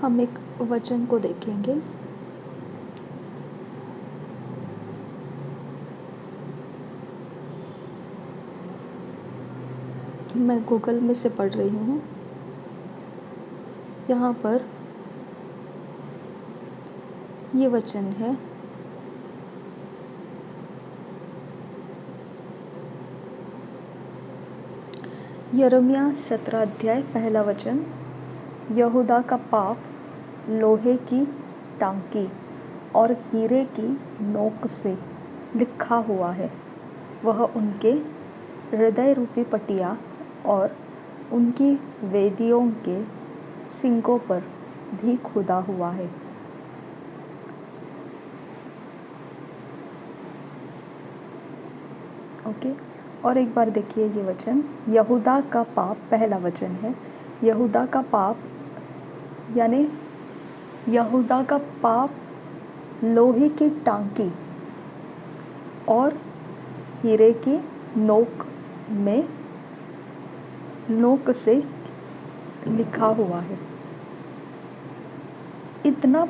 हम एक वचन को देखेंगे। मैं गूगल में से पढ़ रही हूँ। यहाँ पर ये वचन है, यिर्मयाह 17 अध्याय पहला वचन। यहूदा का पाप लोहे की टांकी और हीरे की नोक से लिखा हुआ है। वह उनके हृदय रूपी पटिया और उनकी वेदियों के सींगों पर भी खुदा हुआ है। ओके, और एक बार देखिए ये वचन, यहूदा का पाप, पहला वचन है। यहूदा का पाप यानी यहूदा का पाप लोहे की टांकी और हीरे की नोक से लिखा हुआ है। इतना,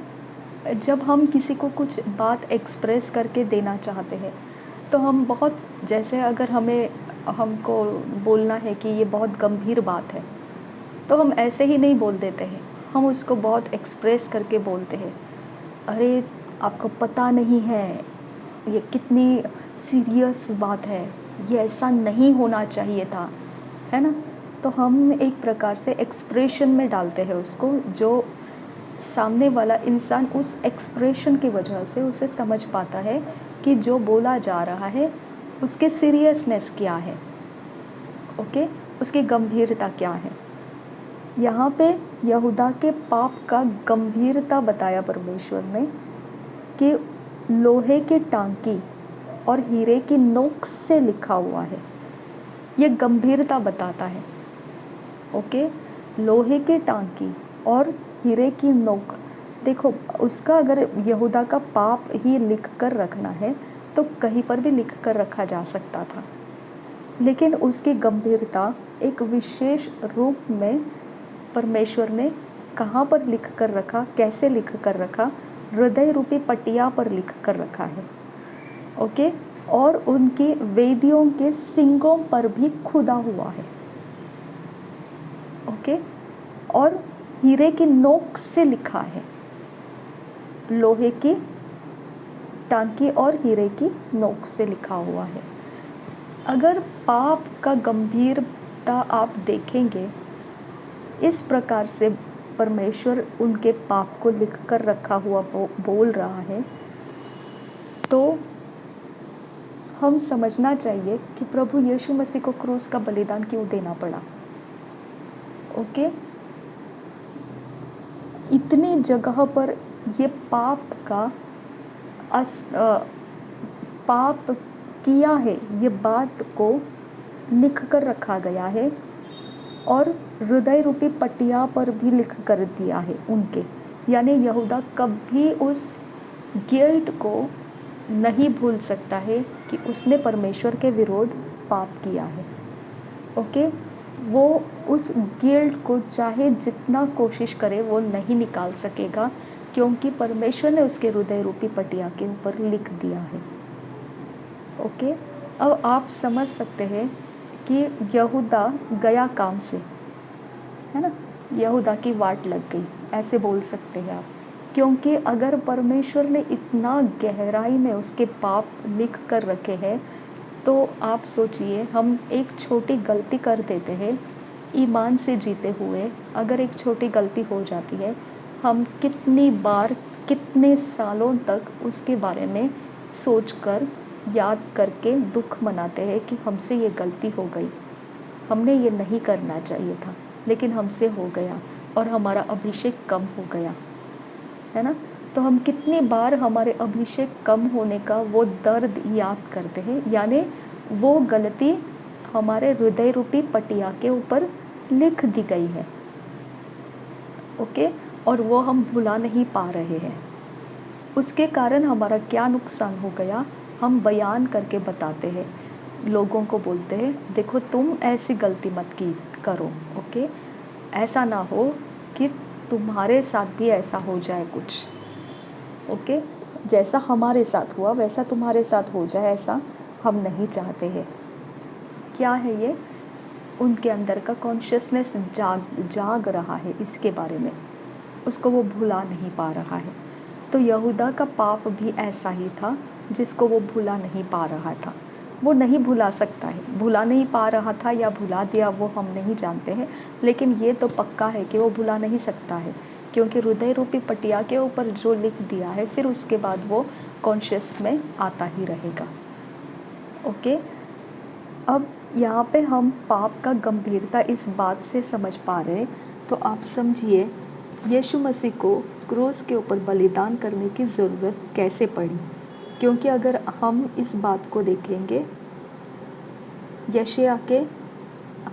जब हम किसी को कुछ बात एक्सप्रेस करके देना चाहते हैं तो हम बहुत, जैसे अगर हमको बोलना है कि ये बहुत गंभीर बात है तो हम ऐसे ही नहीं बोल देते हैं, हम उसको बहुत एक्सप्रेस करके बोलते हैं। अरे आपको पता नहीं है ये कितनी सीरियस बात है, ये ऐसा नहीं होना चाहिए था, है ना। तो हम एक प्रकार से एक्सप्रेशन में डालते हैं उसको, जो सामने वाला इंसान उस एक्सप्रेशन की वजह से उसे समझ पाता है कि जो बोला जा रहा है उसके सीरियसनेस क्या है, ओके, उसकी गंभीरता क्या है। यहाँ पे यहूदा के पाप का गंभीरता बताया परमेश्वर ने कि लोहे की टांकी और हीरे की नोक से लिखा हुआ है। ये गंभीरता बताता है, ओके। लोहे की टांकी और हीरे की नोक, देखो उसका अगर यहूदा का पाप ही लिख कर रखना है तो कहीं पर भी लिख कर रखा जा सकता था, लेकिन उसकी गंभीरता एक विशेष रूप में परमेश्वर ने कहाँ पर लिख कर रखा, कैसे लिख कर रखा, हृदय रूपी पटिया पर लिख कर रखा है, ओके। और उनकी वेदियों के सींगों पर भी खुदा हुआ है, ओके। और हीरे की नोक से लिखा है, लोहे की टांकी और हीरे की नोक से लिखा हुआ है। अगर पाप का गंभीरता आप देखेंगे, इस प्रकार से परमेश्वर उनके पाप को लिख कर रखा हुआ बोल रहा है, तो हम समझना चाहिए कि प्रभु यीशु मसीह को क्रूस का बलिदान क्यों देना पड़ा, ओके। इतनी जगह पर ये पाप किया है, ये बात को लिख कर रखा गया है और हृदय रूपी पटिया पर भी लिख कर दिया है उनके, यानी यहूदा कभी उस गिल्ट को नहीं भूल सकता है कि उसने परमेश्वर के विरोध पाप किया है, ओके। वो उस गिल्ट को चाहे जितना कोशिश करे वो नहीं निकाल सकेगा, क्योंकि परमेश्वर ने उसके हृदय रूपी पटिया के ऊपर लिख दिया है, ओके। अब आप समझ सकते हैं कि यहूदा गया काम से, है ना, यहूदा की वाट लग गई, ऐसे बोल सकते हैं आप। क्योंकि अगर परमेश्वर ने इतना गहराई में उसके पाप लिख कर रखे हैं, तो आप सोचिए, हम एक छोटी गलती कर देते हैं ईमान से जीते हुए, अगर एक छोटी गलती हो जाती है, हम कितनी बार कितने सालों तक उसके बारे में सोचकर याद करके दुख मनाते हैं कि हमसे ये गलती हो गई, हमने ये नहीं करना चाहिए था, लेकिन हमसे हो गया और हमारा अभिषेक कम हो गया, है ना। तो हम कितनी बार हमारे अभिषेक कम होने का वो दर्द याद करते हैं, यानी वो गलती हमारे हृदय रूपी पटिया के ऊपर लिख दी गई है, ओके, और वो हम भुला नहीं पा रहे हैं। उसके कारण हमारा क्या नुकसान हो गया, हम बयान करके बताते हैं, लोगों को बोलते हैं देखो तुम ऐसी गलती मत करो, ओके। ऐसा ना हो कि तुम्हारे साथ भी ऐसा हो जाए कुछ। ओके, जैसा हमारे साथ हुआ वैसा तुम्हारे साथ हो जाए, ऐसा हम नहीं चाहते हैं। क्या है ये? उनके अंदर का कॉन्शियसनेस जाग रहा है इसके बारे में, उसको वो भुला नहीं पा रहा है। तो यहूदा का पाप भी ऐसा ही था जिसको वो भुला नहीं पा रहा था। वो नहीं भुला सकता है, भुला नहीं पा रहा था या भुला दिया वो हम नहीं जानते हैं, लेकिन ये तो पक्का है कि वो भुला नहीं सकता है, क्योंकि हृदय रूपी पटिया के ऊपर जो लिख दिया है फिर उसके बाद वो कॉन्शियस में आता ही रहेगा। ओके, अब यहाँ पे हम पाप का गंभीरता इस बात से समझ पा रहे हैं। तो आप समझिए यीशु मसीह को क्रूस के ऊपर बलिदान करने की ज़रूरत कैसे पड़ी, क्योंकि अगर हम इस बात को देखेंगे यशायाह के,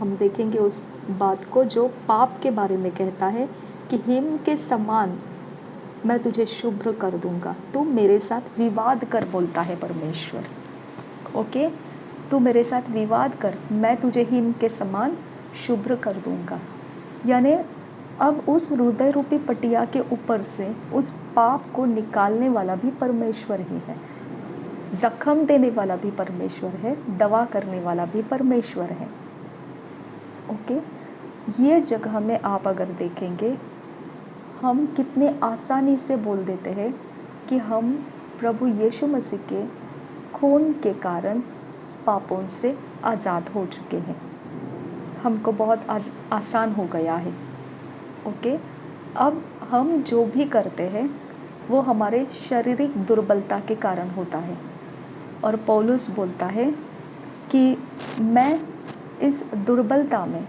हम देखेंगे उस बात को जो पाप के बारे में कहता है कि हिम के समान मैं तुझे शुभ्र कर दूंगा। तू मेरे साथ विवाद कर, बोलता है परमेश्वर। ओके, तू मेरे साथ विवाद कर, मैं तुझे हिम के समान शुभ्र कर दूंगा। यानी अब उस हृदय रूपी पटिया के ऊपर से उस पाप को निकालने वाला भी परमेश्वर ही है, जख्म देने वाला भी परमेश्वर है, दवा करने वाला भी परमेश्वर है। ओके, ये जगह में आप अगर देखेंगे, हम कितने आसानी से बोल देते हैं कि हम प्रभु यीशु मसीह के खून के कारण पापों से आज़ाद हो चुके हैं। हमको बहुत आसान हो गया है। ओके, अब हम जो भी करते हैं वो हमारे शारीरिक दुर्बलता के कारण होता है, और पौलुस बोलता है कि मैं इस दुर्बलता में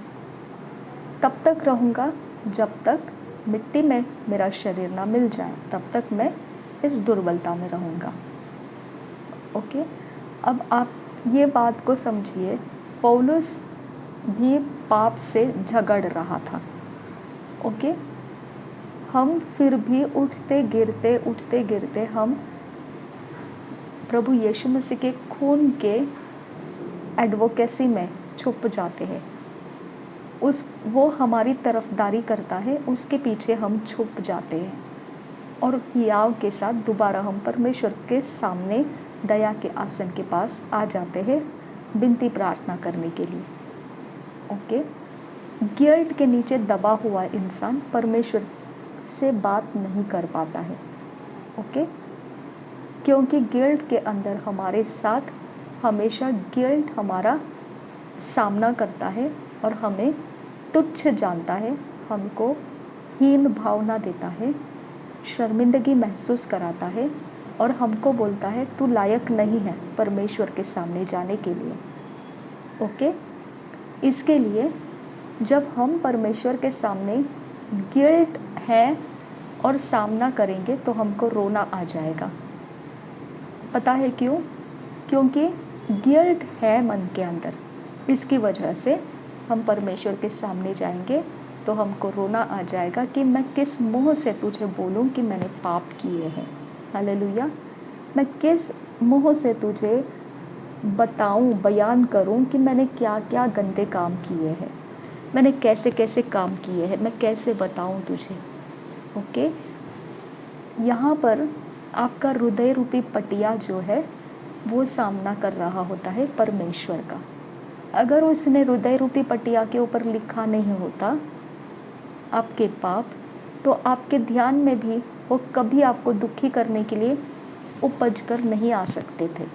तब तक रहूँगा जब तक मिट्टी में मेरा शरीर ना मिल जाए, तब तक मैं इस दुर्बलता में रहूँगा। ओके, अब आप ये बात को समझिए, पौलुस भी पाप से झगड़ रहा था। ओके, हम फिर भी उठते गिरते हम प्रभु यीशु मसीह के खून के एडवोकेसी में छुप जाते हैं। वो हमारी तरफदारी करता है, उसके पीछे हम छुप जाते हैं, और हियाव के साथ दोबारा हम परमेश्वर के सामने दया के आसन के पास आ जाते हैं विनती प्रार्थना करने के लिए। ओके, गिल्ट के नीचे दबा हुआ इंसान परमेश्वर से बात नहीं कर पाता है। ओके, क्योंकि गिल्ट के अंदर हमारे साथ हमेशा गिल्ट हमारा सामना करता है और हमें तुच्छ जानता है, हमको हीन भावना देता है, शर्मिंदगी महसूस कराता है, और हमको बोलता है तू लायक नहीं है परमेश्वर के सामने जाने के लिए। ओके, इसके लिए जब हम परमेश्वर के सामने गिल्ट है और सामना करेंगे तो हमको रोना आ जाएगा। पता है क्यों? क्योंकि गिल्ट है मन के अंदर, इसकी वजह से हम परमेश्वर के सामने जाएंगे तो हमको रोना आ जाएगा कि मैं किस मुँह से तुझे बोलूँ कि मैंने पाप किए हैं। हालेलुया, मैं किस मुँह से तुझे बताऊं, बयान करूं कि मैंने क्या क्या गंदे काम किए हैं, मैंने कैसे कैसे काम किए हैं, मैं कैसे बताऊं तुझे। ओके, यहाँ पर आपका हृदय रूपी पटिया जो है वो सामना कर रहा होता है परमेश्वर का। अगर उसने हृदय रूपी पटिया के ऊपर लिखा नहीं होता आपके पाप, तो आपके ध्यान में भी वो कभी आपको दुखी करने के लिए उपज कर नहीं आ सकते थे।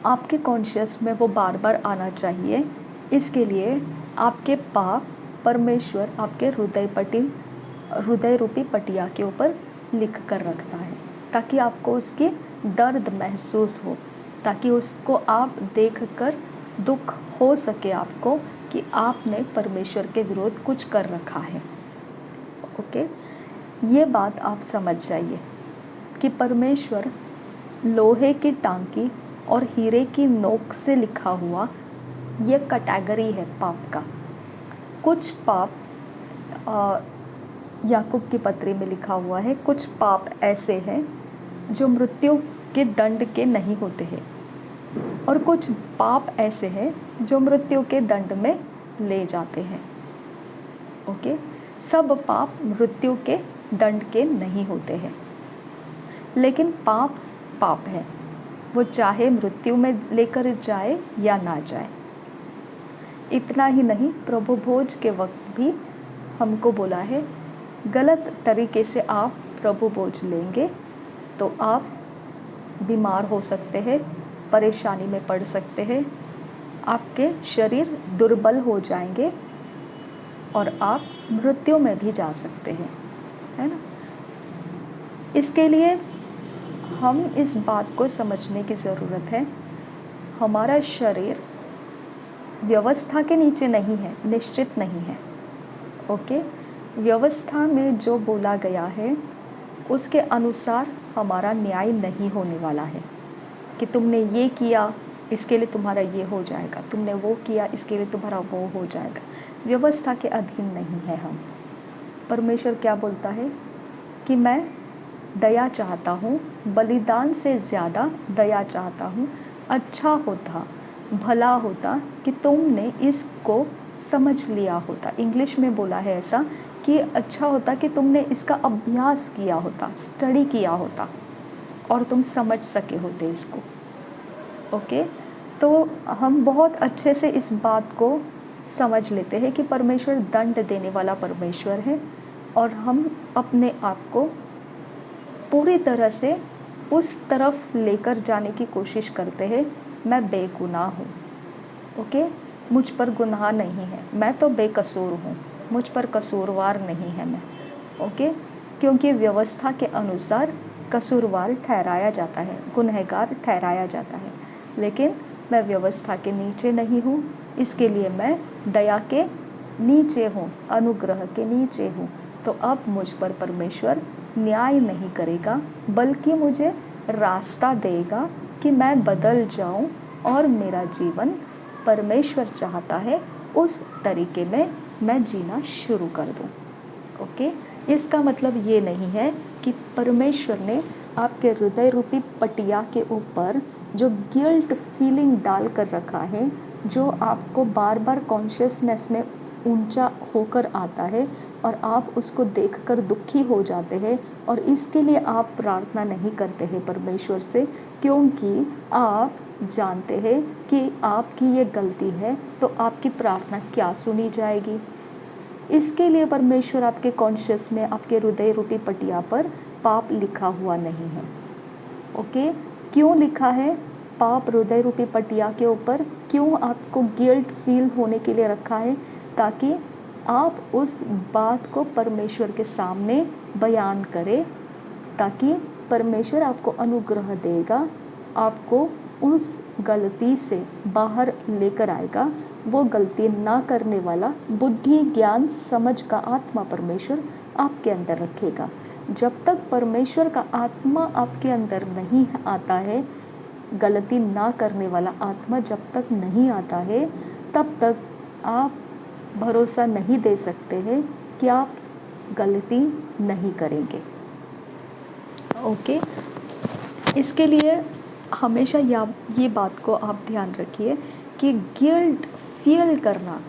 आपके कॉन्शियस में वो बार बार आना चाहिए। इसके लिए आपके पाप परमेश्वर आपके हृदय रूपी पटिया के ऊपर लिख कर रखता है, ताकि आपको उसकी दर्द महसूस हो, ताकि उसको आप देखकर दुख हो सके आपको कि आपने परमेश्वर के विरोध कुछ कर रखा है। ओके, ये बात आप समझ जाइए कि परमेश्वर लोहे की टांकी और हीरे की नोक से लिखा हुआ ये कैटेगरी है पाप का। कुछ पाप याकूब की पत्री में लिखा हुआ है, कुछ पाप ऐसे हैं जो मृत्यु के दंड के नहीं होते हैं, और कुछ पाप ऐसे हैं जो मृत्यु के दंड में ले जाते हैं। ओके, सब पाप मृत्यु के दंड के नहीं होते हैं, लेकिन पाप पाप है, वो चाहे मृत्यु में लेकर जाए या ना जाए। इतना ही नहीं, प्रभु भोज के वक्त भी हमको बोला है, गलत तरीके से आप प्रभु भोज लेंगे तो आप बीमार हो सकते हैं, परेशानी में पड़ सकते हैं, आपके शरीर दुर्बल हो जाएंगे और आप मृत्यु में भी जा सकते हैं, है ना। इसके लिए हम इस बात को समझने की ज़रूरत है, हमारा शरीर व्यवस्था के नीचे नहीं है, निश्चित नहीं है। ओके, व्यवस्था में जो बोला गया है उसके अनुसार हमारा न्याय नहीं होने वाला है कि तुमने ये किया इसके लिए तुम्हारा ये हो जाएगा, तुमने वो किया इसके लिए तुम्हारा वो हो जाएगा। व्यवस्था के अधीन नहीं है हम। परमेश्वर क्या बोलता है कि मैं दया चाहता हूँ, बलिदान से ज़्यादा दया चाहता हूँ। अच्छा होता, भला होता कि तुमने इसको समझ लिया होता। इंग्लिश में बोला है ऐसा कि अच्छा होता कि तुमने इसका अभ्यास किया होता, स्टडी किया होता और तुम समझ सके होते इसको। ओके, तो हम बहुत अच्छे से इस बात को समझ लेते हैं कि परमेश्वर दंड देने वाला परमेश्वर है और हम अपने आप को पूरी तरह से उस तरफ लेकर जाने की कोशिश करते हैं, मैं बेगुनाह हूँ। ओके, मुझ पर गुनाह नहीं है, मैं तो बेकसूर हूँ, मुझ पर कसूरवार नहीं है मैं। ओके, क्योंकि व्यवस्था के अनुसार कसूरवार ठहराया जाता है, गुनहगार ठहराया जाता है, लेकिन मैं व्यवस्था के नीचे नहीं हूँ, इसके लिए मैं दया के नीचे हूँ, अनुग्रह के नीचे हूँ। तो अब मुझ पर परमेश्वर न्याय नहीं करेगा, बल्कि मुझे रास्ता देगा कि मैं बदल जाऊं और मेरा जीवन परमेश्वर चाहता है उस तरीके में मैं जीना शुरू कर दूं। ओके, इसका मतलब ये नहीं है कि परमेश्वर ने आपके हृदय रूपी पटिया के ऊपर जो गिल्ट फीलिंग डाल कर रखा है, जो आपको बार बार कॉन्शियसनेस में ऊंचा होकर आता है और आप उसको देखकर दुखी हो जाते हैं और इसके लिए आप प्रार्थना नहीं करते हैं परमेश्वर से, क्योंकि आप जानते हैं कि आपकी ये गलती है तो आपकी प्रार्थना क्या सुनी जाएगी। इसके लिए परमेश्वर आपके कॉन्शियस में, आपके हृदय रूपी पटिया पर पाप लिखा हुआ नहीं है। ओके, क्यों लिखा है पाप हृदय रूपी पटिया के ऊपर? क्यों आपको गिल्ट फील होने के लिए रखा है? ताकि आप उस बात को परमेश्वर के सामने बयान करें, ताकि परमेश्वर आपको अनुग्रह देगा, आपको उस गलती से बाहर लेकर आएगा। वो गलती ना करने वाला बुद्धि, ज्ञान, समझ का आत्मा परमेश्वर आपके अंदर रखेगा। जब तक परमेश्वर का आत्मा आपके अंदर नहीं आता है, गलती ना करने वाला आत्मा जब तक नहीं आता है, तब तक आप भरोसा नहीं दे सकते हैं कि आप गलती नहीं करेंगे। ओके, इसके लिए हमेशा ये बात को आप ध्यान रखिए कि गिल्ट फील करना,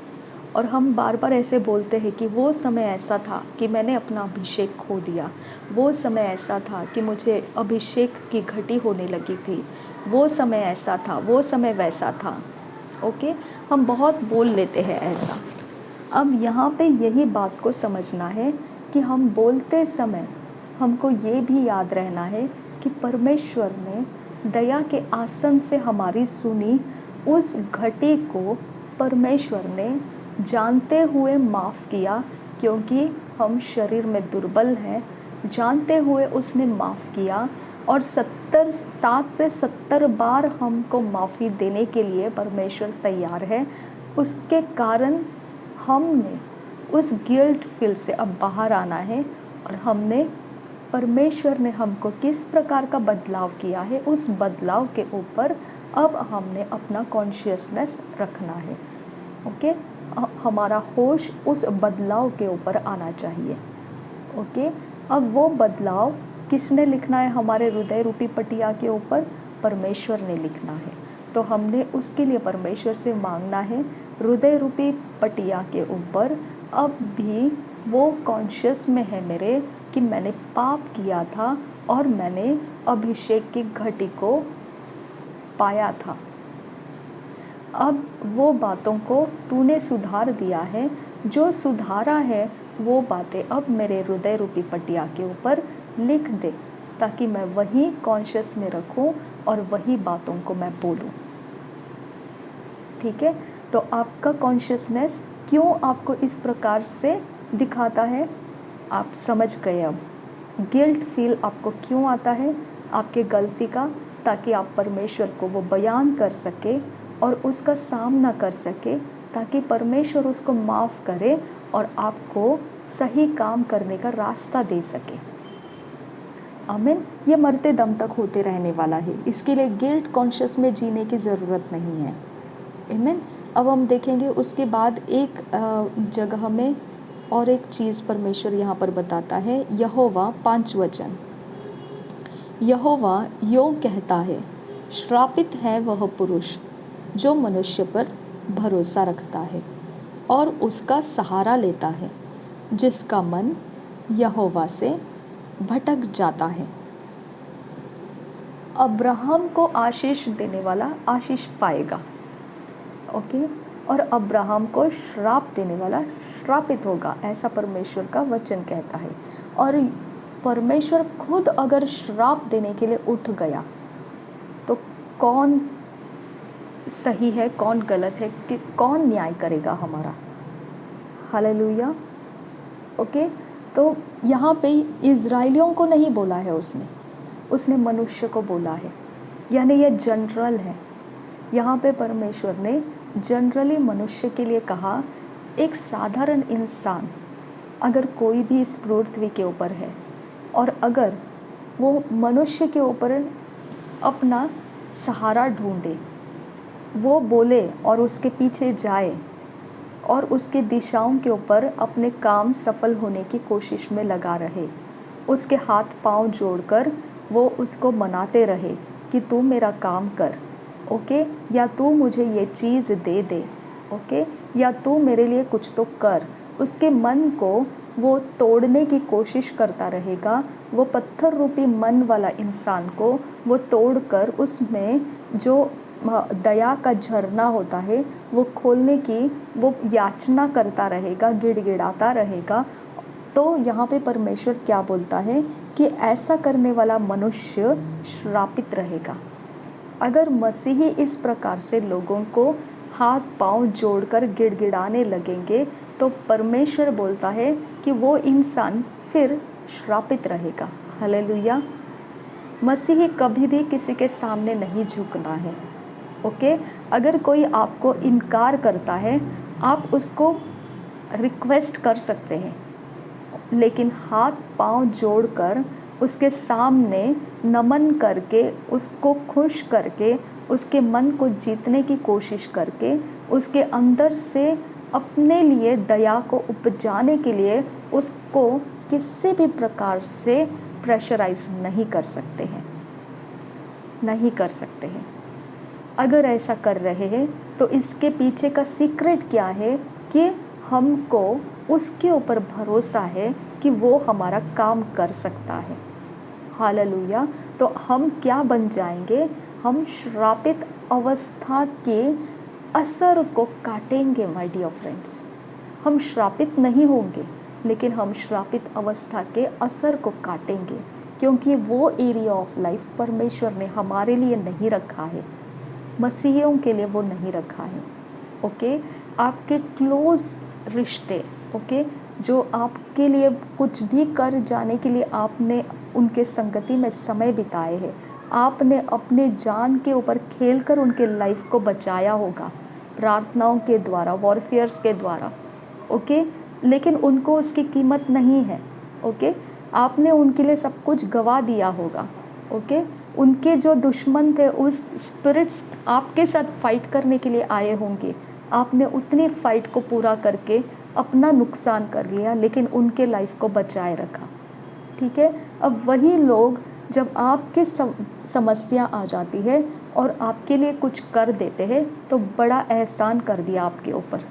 और हम बार बार ऐसे बोलते हैं कि वो समय ऐसा था कि मैंने अपना अभिषेक खो दिया, वो समय ऐसा था कि मुझे अभिषेक की घटी होने लगी थी, वो समय ऐसा था, वो समय वैसा था। ओके, हम बहुत बोल लेते हैं ऐसा। अब यहाँ पे यही बात को समझना है कि हम बोलते समय हमको ये भी याद रहना है कि परमेश्वर ने दया के आसन से हमारी सुनी उस घटी को परमेश्वर ने जानते हुए माफ़ किया, क्योंकि हम शरीर में दुर्बल हैं। जानते हुए उसने माफ़ किया और 7 से 70 बार हमको माफ़ी देने के लिए परमेश्वर तैयार है। उसके कारण हमने उस गिल्ट फील से अब बाहर आना है और हमने परमेश्वर ने हमको किस प्रकार का बदलाव किया है, उस बदलाव के ऊपर अब हमने अपना कॉन्शियसनेस रखना है। ओके, हमारा होश उस बदलाव के ऊपर आना चाहिए। ओके, अब वो बदलाव किसने लिखना है हमारे हृदय रूपी पटिया के ऊपर? परमेश्वर ने लिखना है। तो हमने उसके लिए परमेश्वर से मांगना है, हृदय रूपी पटिया के ऊपर अब भी वो कॉन्शियस में है मेरे कि मैंने पाप किया था और मैंने अभिषेक की घटी को पाया था। अब वो बातों को तूने सुधार दिया है, जो सुधारा है वो बातें अब मेरे हृदय रूपी पटिया के ऊपर लिख दे, ताकि मैं वही कॉन्शियस में रखूं और वही बातों को मैं बोलूं। ठीक है, तो आपका कॉन्शियसनेस क्यों आपको इस प्रकार से दिखाता है, आप समझ गए। अब गिल्ट फील आपको क्यों आता है, आपके गलती का, ताकि आप परमेश्वर को वो बयान कर सके और उसका सामना कर सके, ताकि परमेश्वर उसको माफ़ करे और आपको सही काम करने का रास्ता दे सके। आमीन। ये मरते दम तक होते रहने वाला है, इसके लिए गिल्ट कॉन्शियस में जीने की ज़रूरत नहीं है। आमीन। अब हम देखेंगे उसके बाद एक जगह में और एक चीज़ परमेश्वर यहाँ पर बताता है। यहोवा 5 वचन, यहोवा यों कहता है, श्रापित है वह पुरुष जो मनुष्य पर भरोसा रखता है और उसका सहारा लेता है, जिसका मन यहोवा से भटक जाता है। अब्राहम को आशीष देने वाला आशीष पाएगा, ओके, और अब्राहम को श्राप देने वाला श्रापित होगा, ऐसा परमेश्वर का वचन कहता है। और परमेश्वर खुद अगर श्राप देने के लिए उठ गया तो कौन सही है, कौन गलत है, कि कौन न्याय करेगा हमारा। हालेलुया। ओके, तो यहाँ पे इज़राइलियों को नहीं बोला है उसने मनुष्य को बोला है, यानी ये जनरल है। यहाँ पे परमेश्वर ने जनरली मनुष्य के लिए कहा। एक साधारण इंसान अगर कोई भी इस पृथ्वी के ऊपर है और अगर वो मनुष्य के ऊपर अपना सहारा ढूंढे, वो बोले और उसके पीछे जाए और उसके दिशाओं के ऊपर अपने काम सफल होने की कोशिश में लगा रहे, उसके हाथ पांव जोड़कर वो उसको मनाते रहे कि तू मेरा काम कर, ओके, या तू मुझे ये चीज़ दे दे, ओके, या तू मेरे लिए कुछ तो कर, उसके मन को वो तोड़ने की कोशिश करता रहेगा। वो पत्थर रूपी मन वाला इंसान को वो तोड़कर उसमें जो दया का झरना होता है वो खोलने की वो याचना करता रहेगा, गिड़गिड़ाता रहेगा। तो यहाँ पे परमेश्वर क्या बोलता है कि ऐसा करने वाला मनुष्य श्रापित रहेगा। अगर मसीही इस प्रकार से लोगों को हाथ पांव जोड़कर गिड़गिड़ाने लगेंगे तो परमेश्वर बोलता है कि वो इंसान फिर श्रापित रहेगा। हालेलुया। मसीही कभी भी किसी के सामने नहीं झुकना है, ओके। अगर कोई आपको इनकार करता है आप उसको रिक्वेस्ट कर सकते हैं, लेकिन हाथ पांव जोड़कर उसके सामने नमन करके, उसको खुश करके, उसके मन को जीतने की कोशिश करके, उसके अंदर से अपने लिए दया को उपजाने के लिए उसको किसी भी प्रकार से प्रेशराइज नहीं कर सकते हैं, नहीं कर सकते हैं। अगर ऐसा कर रहे हैं तो इसके पीछे का सीक्रेट क्या है कि हमको उसके ऊपर भरोसा है कि वो हमारा काम कर सकता है। हालेलुया। तो हम क्या बन जाएंगे, हम श्रापित अवस्था के असर को काटेंगे। माय डियर फ्रेंड्स, हम श्रापित नहीं होंगे लेकिन हम श्रापित अवस्था के असर को काटेंगे, क्योंकि वो एरिया ऑफ लाइफ परमेश्वर ने हमारे लिए नहीं रखा है, मसीहियों के लिए वो नहीं रखा है, ओके। आपके क्लोज रिश्ते, ओके, जो आपके लिए कुछ भी कर जाने के लिए आपने उनके संगति में समय बिताए हैं, आपने अपने जान के ऊपर खेलकर उनके लाइफ को बचाया होगा प्रार्थनाओं के द्वारा, वॉरफेयर्स के द्वारा, ओके, लेकिन उनको उसकी कीमत नहीं है, ओके। आपने उनके लिए सब कुछ गवा दिया होगा, ओके। उनके जो दुश्मन थे, उस स्पिरिट्स आपके साथ फाइट करने के लिए आए होंगे, आपने उतनी फाइट को पूरा करके अपना नुकसान कर लिया लेकिन उनके लाइफ को बचाए रखा, ठीक है। अब वही लोग जब आपके समस्या आ जाती है और आपके लिए कुछ कर देते हैं तो बड़ा एहसान कर दिया आपके ऊपर,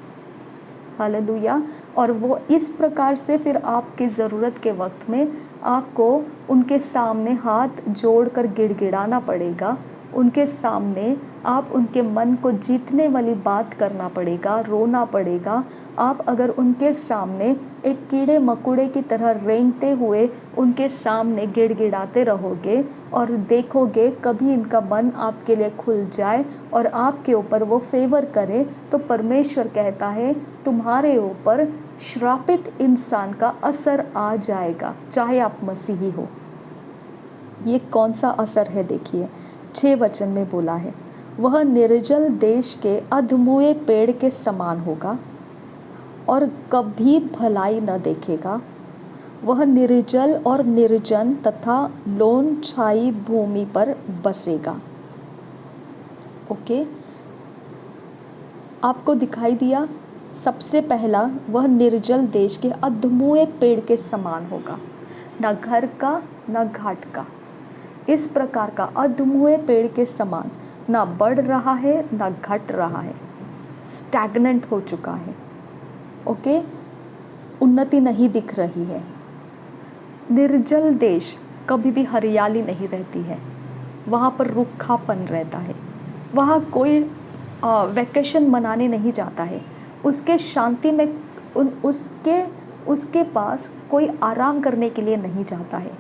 हालेलुया। और वो इस प्रकार से फिर आपकी ज़रूरत के वक्त में आपको उनके सामने हाथ जोड़कर गिड़गिड़ाना पड़ेगा, उनके सामने आप उनके मन को जीतने वाली बात करना पड़ेगा, रोना पड़ेगा। आप अगर उनके सामने एक कीड़े मकोड़े की तरह रेंगते हुए उनके सामने गिड़गिड़ाते रहोगे और देखोगे कभी इनका मन आपके लिए खुल जाए और आपके ऊपर वो फेवर करे, तो परमेश्वर कहता है तुम्हारे ऊपर श्रापित इंसान का असर आ जाएगा, चाहे आप मसीही हो। ये कौन सा असर है देखिए, 6 वचन में बोला है, वह निर्जल देश के अधमुए पेड़ के समान होगा और कभी भलाई न देखेगा। वह निर्जल और निर्जन तथा लोन छाई भूमि पर बसेगा। ओके, आपको दिखाई दिया। सबसे पहला, वह निर्जल देश के अधमुए पेड़ के समान होगा, ना घर का ना घाट का, इस प्रकार का अधमुए पेड़ के समान, ना बढ़ रहा है ना घट रहा है, स्टैग्नेंट हो चुका है। ओके, उन्नति नहीं दिख रही है। निर्जल देश, कभी भी हरियाली नहीं रहती है, वहाँ पर रूखापन रहता है, वहाँ कोई वैकेशन मनाने नहीं जाता है, उसके शांति में उसके पास कोई आराम करने के लिए नहीं जाता है।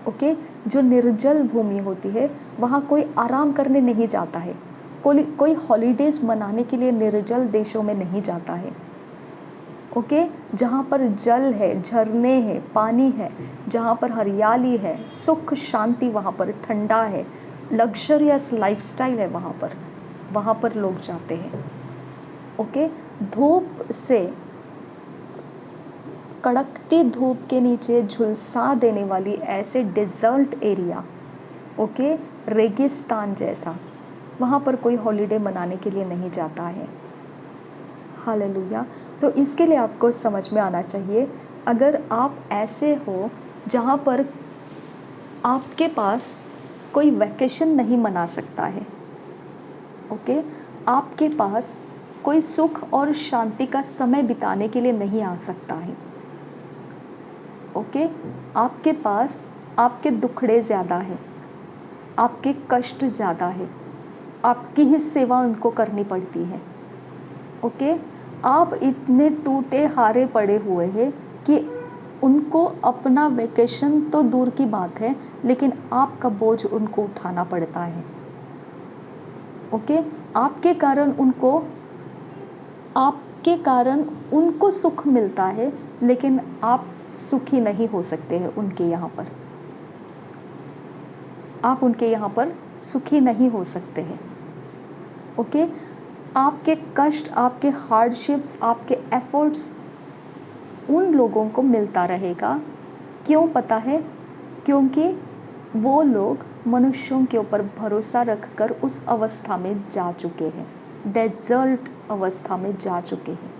ओके, जो निर्जल भूमि होती है वहाँ कोई आराम करने नहीं जाता है, कोई हॉलीडेज़ मनाने के लिए निर्जल देशों में नहीं जाता है। ओके, जहाँ पर जल है, झरने हैं, पानी है, जहाँ पर हरियाली है, सुख शांति, वहाँ पर ठंडा है, लग्जरियस लाइफस्टाइल है, वहाँ पर लोग जाते हैं। ओके, धूप से, कड़कती धूप के नीचे झुलसा देने वाली ऐसे डेजर्ट एरिया, ओके, रेगिस्तान जैसा, वहाँ पर कोई हॉलीडे मनाने के लिए नहीं जाता है। हालेलुया। तो इसके लिए आपको समझ में आना चाहिए, अगर आप ऐसे हो जहाँ पर आपके पास कोई वैकेशन नहीं मना सकता है, ओके, आपके पास कोई सुख और शांति का समय बिताने के लिए नहीं आ सकता है, ओके, आपके पास आपके दुखड़े ज़्यादा है, आपके कष्ट ज़्यादा है, आपकी ही सेवा उनको करनी पड़ती है। ओके, आप इतने टूटे हारे पड़े हुए हैं कि उनको अपना वैकेशन तो दूर की बात है, लेकिन आपका बोझ उनको उठाना पड़ता है। ओके, आपके कारण उनको सुख मिलता है, लेकिन आप सुखी नहीं हो सकते हैं उनके यहाँ पर, आप उनके यहाँ पर सुखी नहीं हो सकते हैं। ओके, आपके कष्ट, आपके हार्डशिप्स, आपके एफर्ट्स उन लोगों को मिलता रहेगा। क्यों पता है? क्योंकि वो लोग मनुष्यों के ऊपर भरोसा रखकर उस अवस्था में जा चुके हैं, डेजर्ट अवस्था में जा चुके हैं।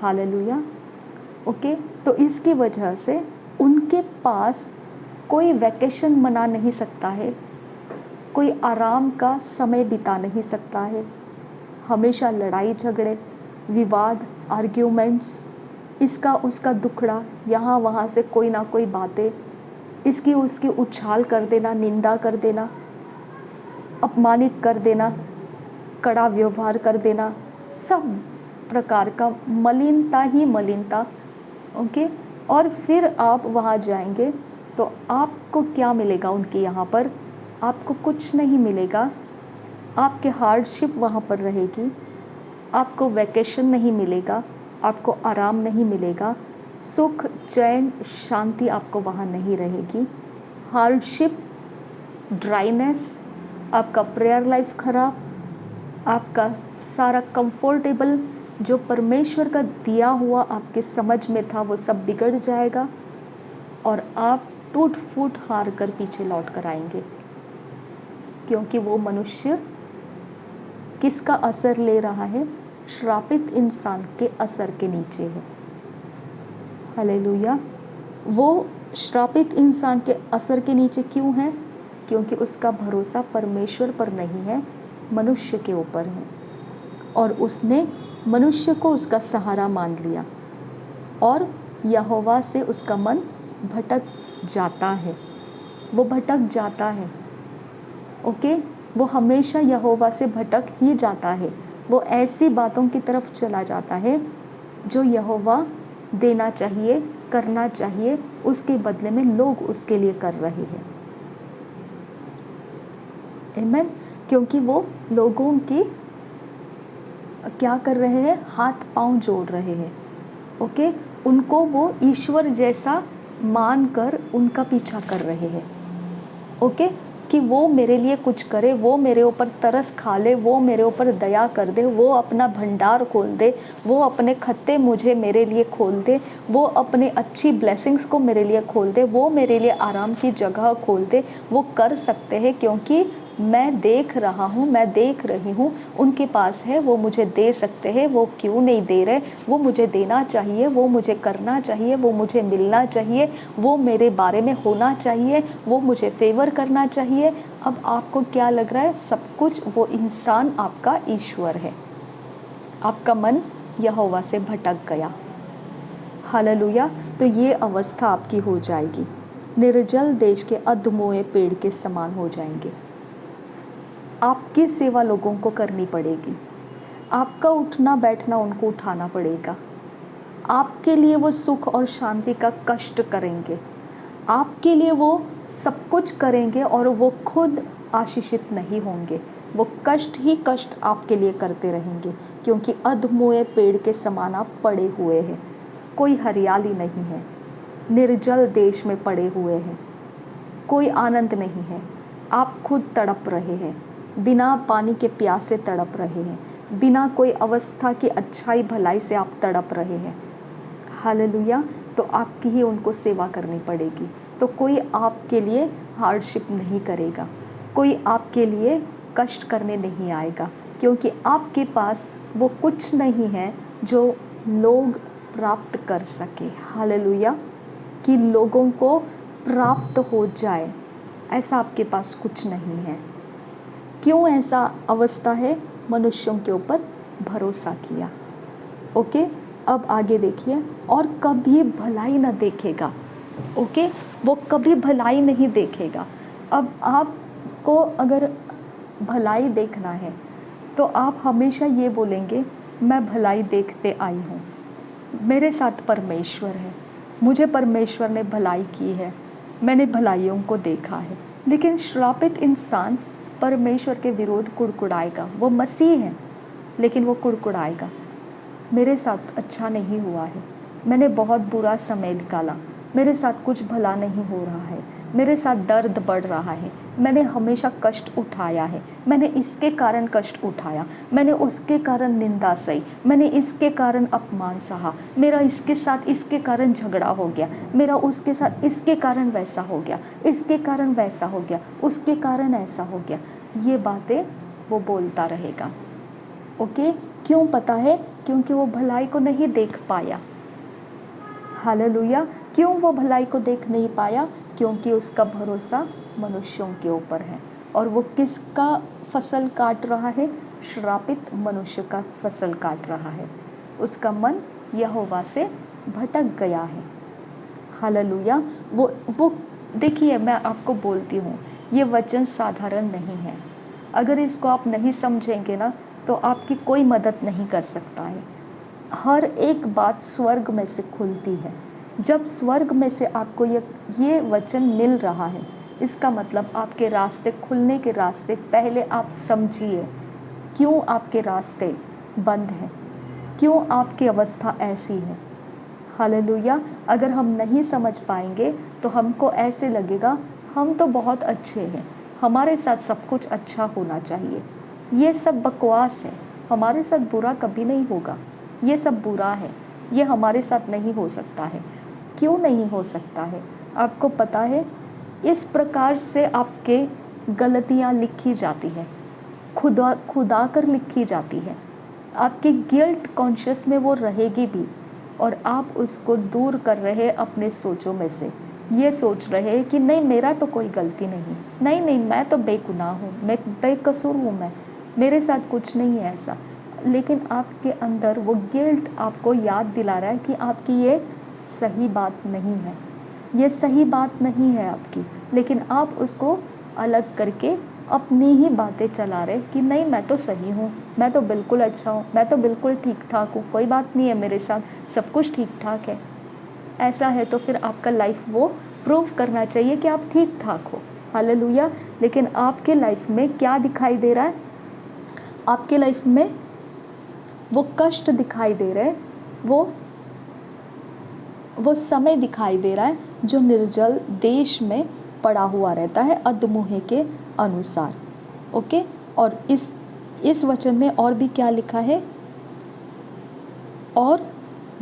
हालेलुया। ओके, तो इसकी वजह से उनके पास कोई वैकेशन मना नहीं सकता है, कोई आराम का समय बिता नहीं सकता है। हमेशा लड़ाई झगड़े, विवाद, आर्ग्यूमेंट्स, इसका उसका दुखड़ा, यहाँ वहाँ से कोई ना कोई बातें, इसकी उसकी उछाल कर देना, निंदा कर देना, अपमानित कर देना, कड़ा व्यवहार कर देना, सब प्रकार का मलिनता ही मलिनता। ओके, और फिर आप वहाँ जाएंगे तो आपको क्या मिलेगा? उनके यहाँ पर आपको कुछ नहीं मिलेगा। आपके हार्डशिप वहाँ पर रहेगी, आपको वैकेशन नहीं मिलेगा, आपको आराम नहीं मिलेगा, सुख चैन शांति आपको वहाँ नहीं रहेगी। हार्डशिप, ड्राइनेस, आपका प्रेयर लाइफ खराब, आपका सारा कंफर्टेबल जो परमेश्वर का दिया हुआ आपके समझ में था वो सब बिगड़ जाएगा और आप टूट फूट हार कर पीछे लौट कर आएंगे, क्योंकि वो मनुष्य किसका असर ले रहा है? श्रापित इंसान के असर के नीचे है। हालेलुया। वो श्रापित इंसान के असर के नीचे क्यों है? क्योंकि उसका भरोसा परमेश्वर पर नहीं है, मनुष्य के ऊपर है, और उसने मनुष्य को उसका सहारा मान लिया और यहोवा से उसका मन भटक जाता है। वो भटक जाता है, ओके। वो हमेशा यहोवा से भटक ही जाता है। वो ऐसी बातों की तरफ चला जाता है जो यहोवा देना चाहिए, करना चाहिए, उसके बदले में लोग उसके लिए कर रहे हैं। आमीन। क्योंकि वो लोगों की क्या कर रहे हैं, हाथ पांव जोड़ रहे हैं, ओके। उनको वो ईश्वर जैसा मानकर उनका पीछा कर रहे हैं, ओके, कि वो मेरे लिए कुछ करे, वो मेरे ऊपर तरस खा ले, वो मेरे ऊपर दया कर दे, वो अपना भंडार खोल दे, वो अपने खत्ते मुझे मेरे लिए खोल दे, वो अपने अच्छी ब्लेसिंग्स को मेरे लिए खोल दे, वो मेरे लिए आराम की जगह खोल दे। वो कर सकते हैं क्योंकि मैं देख रहा हूँ, मैं देख रही हूँ, उनके पास है, वो मुझे दे सकते हैं। वो क्यों नहीं दे रहे? वो मुझे देना चाहिए, वो मुझे करना चाहिए, वो मुझे मिलना चाहिए, वो मेरे बारे में होना चाहिए, वो मुझे फेवर करना चाहिए। अब आपको क्या लग रहा है? सब कुछ वो इंसान आपका ईश्वर है। आपका मन यहोवा से भटक गया। हालेलुया। तो ये अवस्था आपकी हो जाएगी, निर्जल देश के अधमोए पेड़ के समान हो जाएंगे। आपकी सेवा लोगों को करनी पड़ेगी, आपका उठना बैठना उनको उठाना पड़ेगा, आपके लिए वो सुख और शांति का कष्ट करेंगे, आपके लिए वो सब कुछ करेंगे और वो खुद आशीषित नहीं होंगे। वो कष्ट ही कष्ट आपके लिए करते रहेंगे क्योंकि अधमोए पेड़ के समान आप पड़े हुए हैं। कोई हरियाली नहीं है, निर्जल देश में पड़े हुए हैं, कोई आनंद नहीं है। आप खुद तड़प रहे हैं, बिना पानी के प्यासे तड़प रहे हैं, बिना कोई अवस्था की अच्छाई भलाई से आप तड़प रहे हैं। हालेलुया। तो आपकी ही उनको सेवा करनी पड़ेगी। तो कोई आपके लिए हार्डशिप नहीं करेगा, कोई आपके लिए कष्ट करने नहीं आएगा क्योंकि आपके पास वो कुछ नहीं है जो लोग प्राप्त कर सके। हालेलुया। कि लोगों को प्राप्त हो जाए, ऐसा आपके पास कुछ नहीं है। क्यों ऐसा अवस्था है? मनुष्यों के ऊपर भरोसा किया, ओके। अब आगे देखिए, और कभी भलाई न देखेगा, ओके। वो कभी भलाई नहीं देखेगा। अब आपको अगर भलाई देखना है तो आप हमेशा ये बोलेंगे, मैं भलाई देखते आई हूँ, मेरे साथ परमेश्वर है, मुझे परमेश्वर ने भलाई की है, मैंने भलाइयों को देखा है। लेकिन श्रापित इंसान परमेश्वर के विरोध कुड़कुड़ाएगा। वो मसीह है लेकिन वो कुड़कुड़ाएगा, मेरे साथ अच्छा नहीं हुआ है, मैंने बहुत बुरा समय निकाला, मेरे साथ कुछ भला नहीं हो रहा है, मेरे साथ दर्द बढ़ रहा है, मैंने हमेशा कष्ट उठाया है, मैंने इसके कारण कष्ट उठाया, मैंने उसके कारण निंदा सही, मैंने इसके कारण अपमान सहा, मेरा इसके साथ इसके कारण झगड़ा हो गया, मेरा उसके साथ इसके कारण वैसा हो गया, इसके कारण वैसा हो गया, उसके कारण ऐसा हो गया। ये बातें वो बोलता रहेगा, ओके। क्यों पता है? क्योंकि वो भलाई को नहीं देख पाया। हालेलुया। क्यों वो भलाई को देख नहीं पाया? क्योंकि उसका भरोसा मनुष्यों के ऊपर है। और वो किसका फसल काट रहा है? श्रापित मनुष्य का फसल काट रहा है। उसका मन यहोवा से भटक गया है। हालेलुया। वो देखिए, मैं आपको बोलती हूँ, ये वचन साधारण नहीं है। अगर इसको आप नहीं समझेंगे ना तो आपकी कोई मदद नहीं कर सकता है। हर एक बात स्वर्ग में से खुलती है। जब स्वर्ग में से आपको ये वचन मिल रहा है, इसका मतलब आपके रास्ते खुलने के रास्ते, पहले आप समझिए क्यों आपके रास्ते बंद हैं, क्यों आपकी अवस्था ऐसी है। हालेलुया। अगर हम नहीं समझ पाएंगे तो हमको ऐसे लगेगा हम तो बहुत अच्छे हैं, हमारे साथ सब कुछ अच्छा होना चाहिए। ये सब बकवास है, हमारे साथ बुरा कभी नहीं होगा, ये सब बुरा है, ये हमारे साथ नहीं हो सकता है। क्यों नहीं हो सकता है? आपको पता है, इस प्रकार से आपके गलतियाँ लिखी जाती है, खुदा कर लिखी जाती है। आपकी गिल्ट कॉन्शियस में वो रहेगी भी, और आप उसको दूर कर रहे अपने सोचों में से। ये सोच रहे कि नहीं, मेरा तो कोई गलती नहीं, मैं तो बेगुनाह हूँ, मैं बेकसूर हूँ, मैं मेरे साथ कुछ नहीं है ऐसा। लेकिन आपके अंदर वो गिल्ट आपको याद दिला रहा है कि आपकी ये सही बात नहीं है, ये सही बात नहीं है आपकी, लेकिन आप उसको अलग करके अपनी ही बातें चला रहे कि नहीं मैं तो सही हूँ, मैं तो बिल्कुल अच्छा हूँ, मैं तो बिल्कुल ठीक ठाक हूँ, कोई बात नहीं है मेरे साथ, सब कुछ ठीक ठाक है। ऐसा है तो फिर आपका लाइफ वो प्रूव करना चाहिए कि आप ठीक ठाक हो। हालेलुया। लेकिन आपके लाइफ में क्या दिखाई दे रहा है? आपके लाइफ में वो कष्ट दिखाई दे रहे हैं, वो समय दिखाई दे रहा है जो निर्जल देश में पड़ा हुआ रहता है अधमुहे के अनुसार। ओके, और इस वचन में और भी क्या लिखा है? और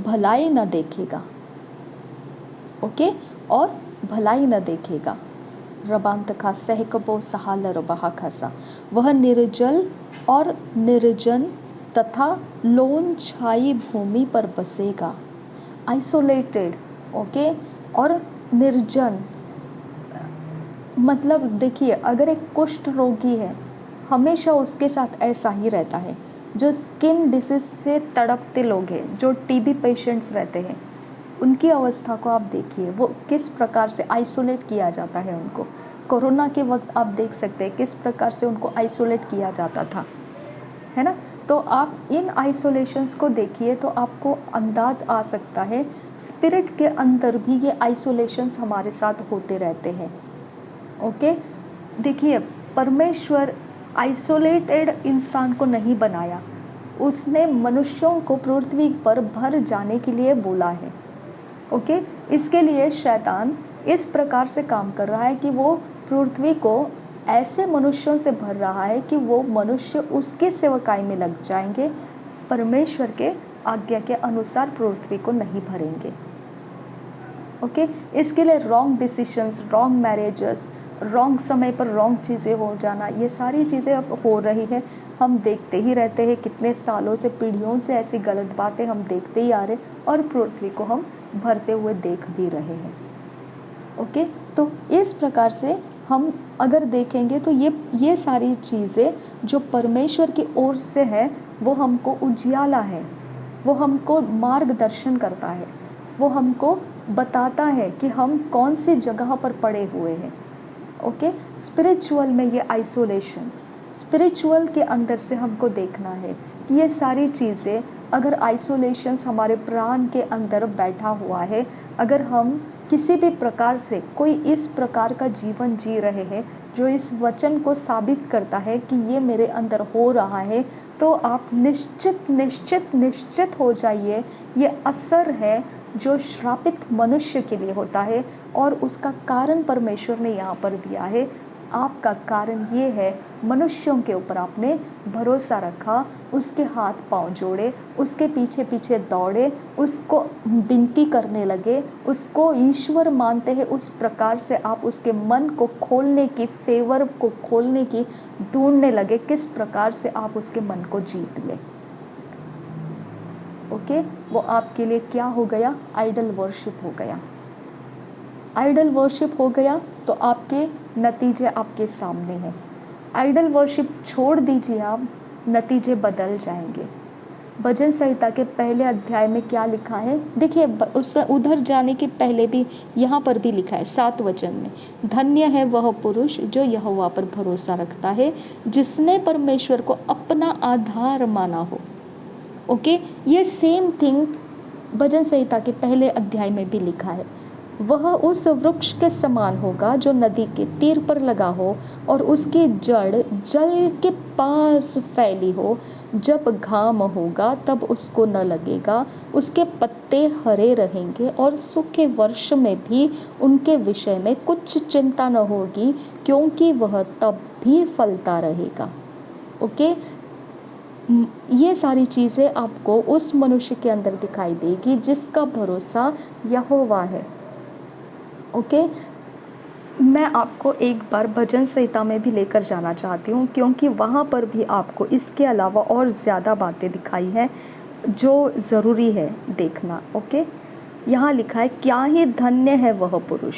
भलाई न देखेगा। ओके, और भलाई न देखेगा। रबांत का सहकबो सहाल रबहा खसा, वह निर्जल और निर्जन तथा लोन छाई भूमि पर बसेगा। आइसोलेटेड, ओके, और निर्जन मतलब देखिए, अगर एक कुष्ठ रोगी है, हमेशा उसके साथ ऐसा ही रहता है। जो स्किन डिसीज से तड़पते लोग हैं, जो टीबी पेशेंट्स रहते हैं, उनकी अवस्था को आप देखिए, वो किस प्रकार से आइसोलेट किया जाता है उनको। कोरोना के वक्त आप देख सकते हैं किस प्रकार से उनको आइसोलेट किया जाता था, है ना। तो आप इन आइसोलेशंस को देखिए तो आपको अंदाज आ सकता है स्पिरिट के अंदर भी ये आइसोलेशंस हमारे साथ होते रहते हैं। ओके, देखिए, परमेश्वर आइसोलेटेड इंसान को नहीं बनाया, उसने मनुष्यों को पृथ्वी पर भर जाने के लिए बोला है। ओके, इसके लिए शैतान इस प्रकार से काम कर रहा है कि वो पृथ्वी को ऐसे मनुष्यों से भर रहा है कि वो मनुष्य उसके सेवकाई में लग जाएंगे, परमेश्वर के आज्ञा के अनुसार पृथ्वी को नहीं भरेंगे। ओके, इसके लिए wrong decisions, wrong marriages, wrong समय पर रॉन्ग चीज़ें हो जाना, ये सारी चीज़ें अब हो रही है। हम देखते ही रहते हैं, कितने सालों से, पीढ़ियों से ऐसी गलत बातें हम देखते ही आ रहे और पृथ्वी को हम भरते हुए देख भी रहे हैं। ओके, तो इस प्रकार से हम अगर देखेंगे तो ये सारी चीज़ें जो परमेश्वर की ओर से है, वो हमको उजियाला है, वो हमको मार्गदर्शन करता है, वो हमको बताता है कि हम कौन सी जगह पर पड़े हुए हैं। ओके, स्पिरिचुअल में ये आइसोलेशन, स्पिरिचुअल के अंदर से हमको देखना है कि ये सारी चीज़ें, अगर आइसोलेशंस हमारे प्राण के अंदर बैठा हुआ है, अगर हम किसी भी प्रकार से कोई इस प्रकार का जीवन जी रहे हैं जो इस वचन को साबित करता है कि ये मेरे अंदर हो रहा है, तो आप निश्चित निश्चित निश्चित हो जाइए, ये असर है जो श्रापित मनुष्य के लिए होता है और उसका कारण परमेश्वर ने यहाँ पर दिया है। आपका कारण ये है, मनुष्यों के ऊपर आपने भरोसा रखा, उसके हाथ पांव जोड़े, उसके पीछे पीछे दौड़े, उसको विनती करने लगे, उसको ईश्वर मानते हैं, उस प्रकार से आप उसके मन को खोलने की, फेवर को खोलने की ढूंढने लगे, किस प्रकार से आप उसके मन को जीत ले। ओके, वो आपके लिए क्या हो गया? आइडल वर्शिप हो गया। आइडल वर्शिप हो गया तो आपके नतीजे आपके सामने हैं। आइडल वर्शिप छोड़ दीजिए आप, नतीजे बदल जाएंगे। भजन संहिता के पहले अध्याय में क्या लिखा है? देखिए, उस उधर जाने के पहले भी यहाँ पर भी लिखा है 7 वचन में, धन्य है वह पुरुष जो यहोवा पर भरोसा रखता है, जिसने परमेश्वर को अपना आधार माना हो। ओके, ये सेम थिंग भजन संहिता के पहले अध्याय में भी लिखा है। वह उस वृक्ष के समान होगा जो नदी के तीर पर लगा हो और उसकी जड़ जल के पास फैली हो। जब घाम होगा तब उसको न लगेगा, उसके पत्ते हरे रहेंगे और सूखे वर्ष में भी उनके विषय में कुछ चिंता न होगी, क्योंकि वह तब भी फलता रहेगा। ओके, ये सारी चीज़ें आपको उस मनुष्य के अंदर दिखाई देगी जिसका भरोसा यहोवा है। ओके, मैं आपको एक बार भजन संहिता में भी लेकर जाना चाहती हूँ, क्योंकि वहाँ पर भी आपको इसके अलावा और ज़्यादा बातें दिखाई हैं जो ज़रूरी है देखना। ओके, यहाँ लिखा है, क्या ही धन्य है वह पुरुष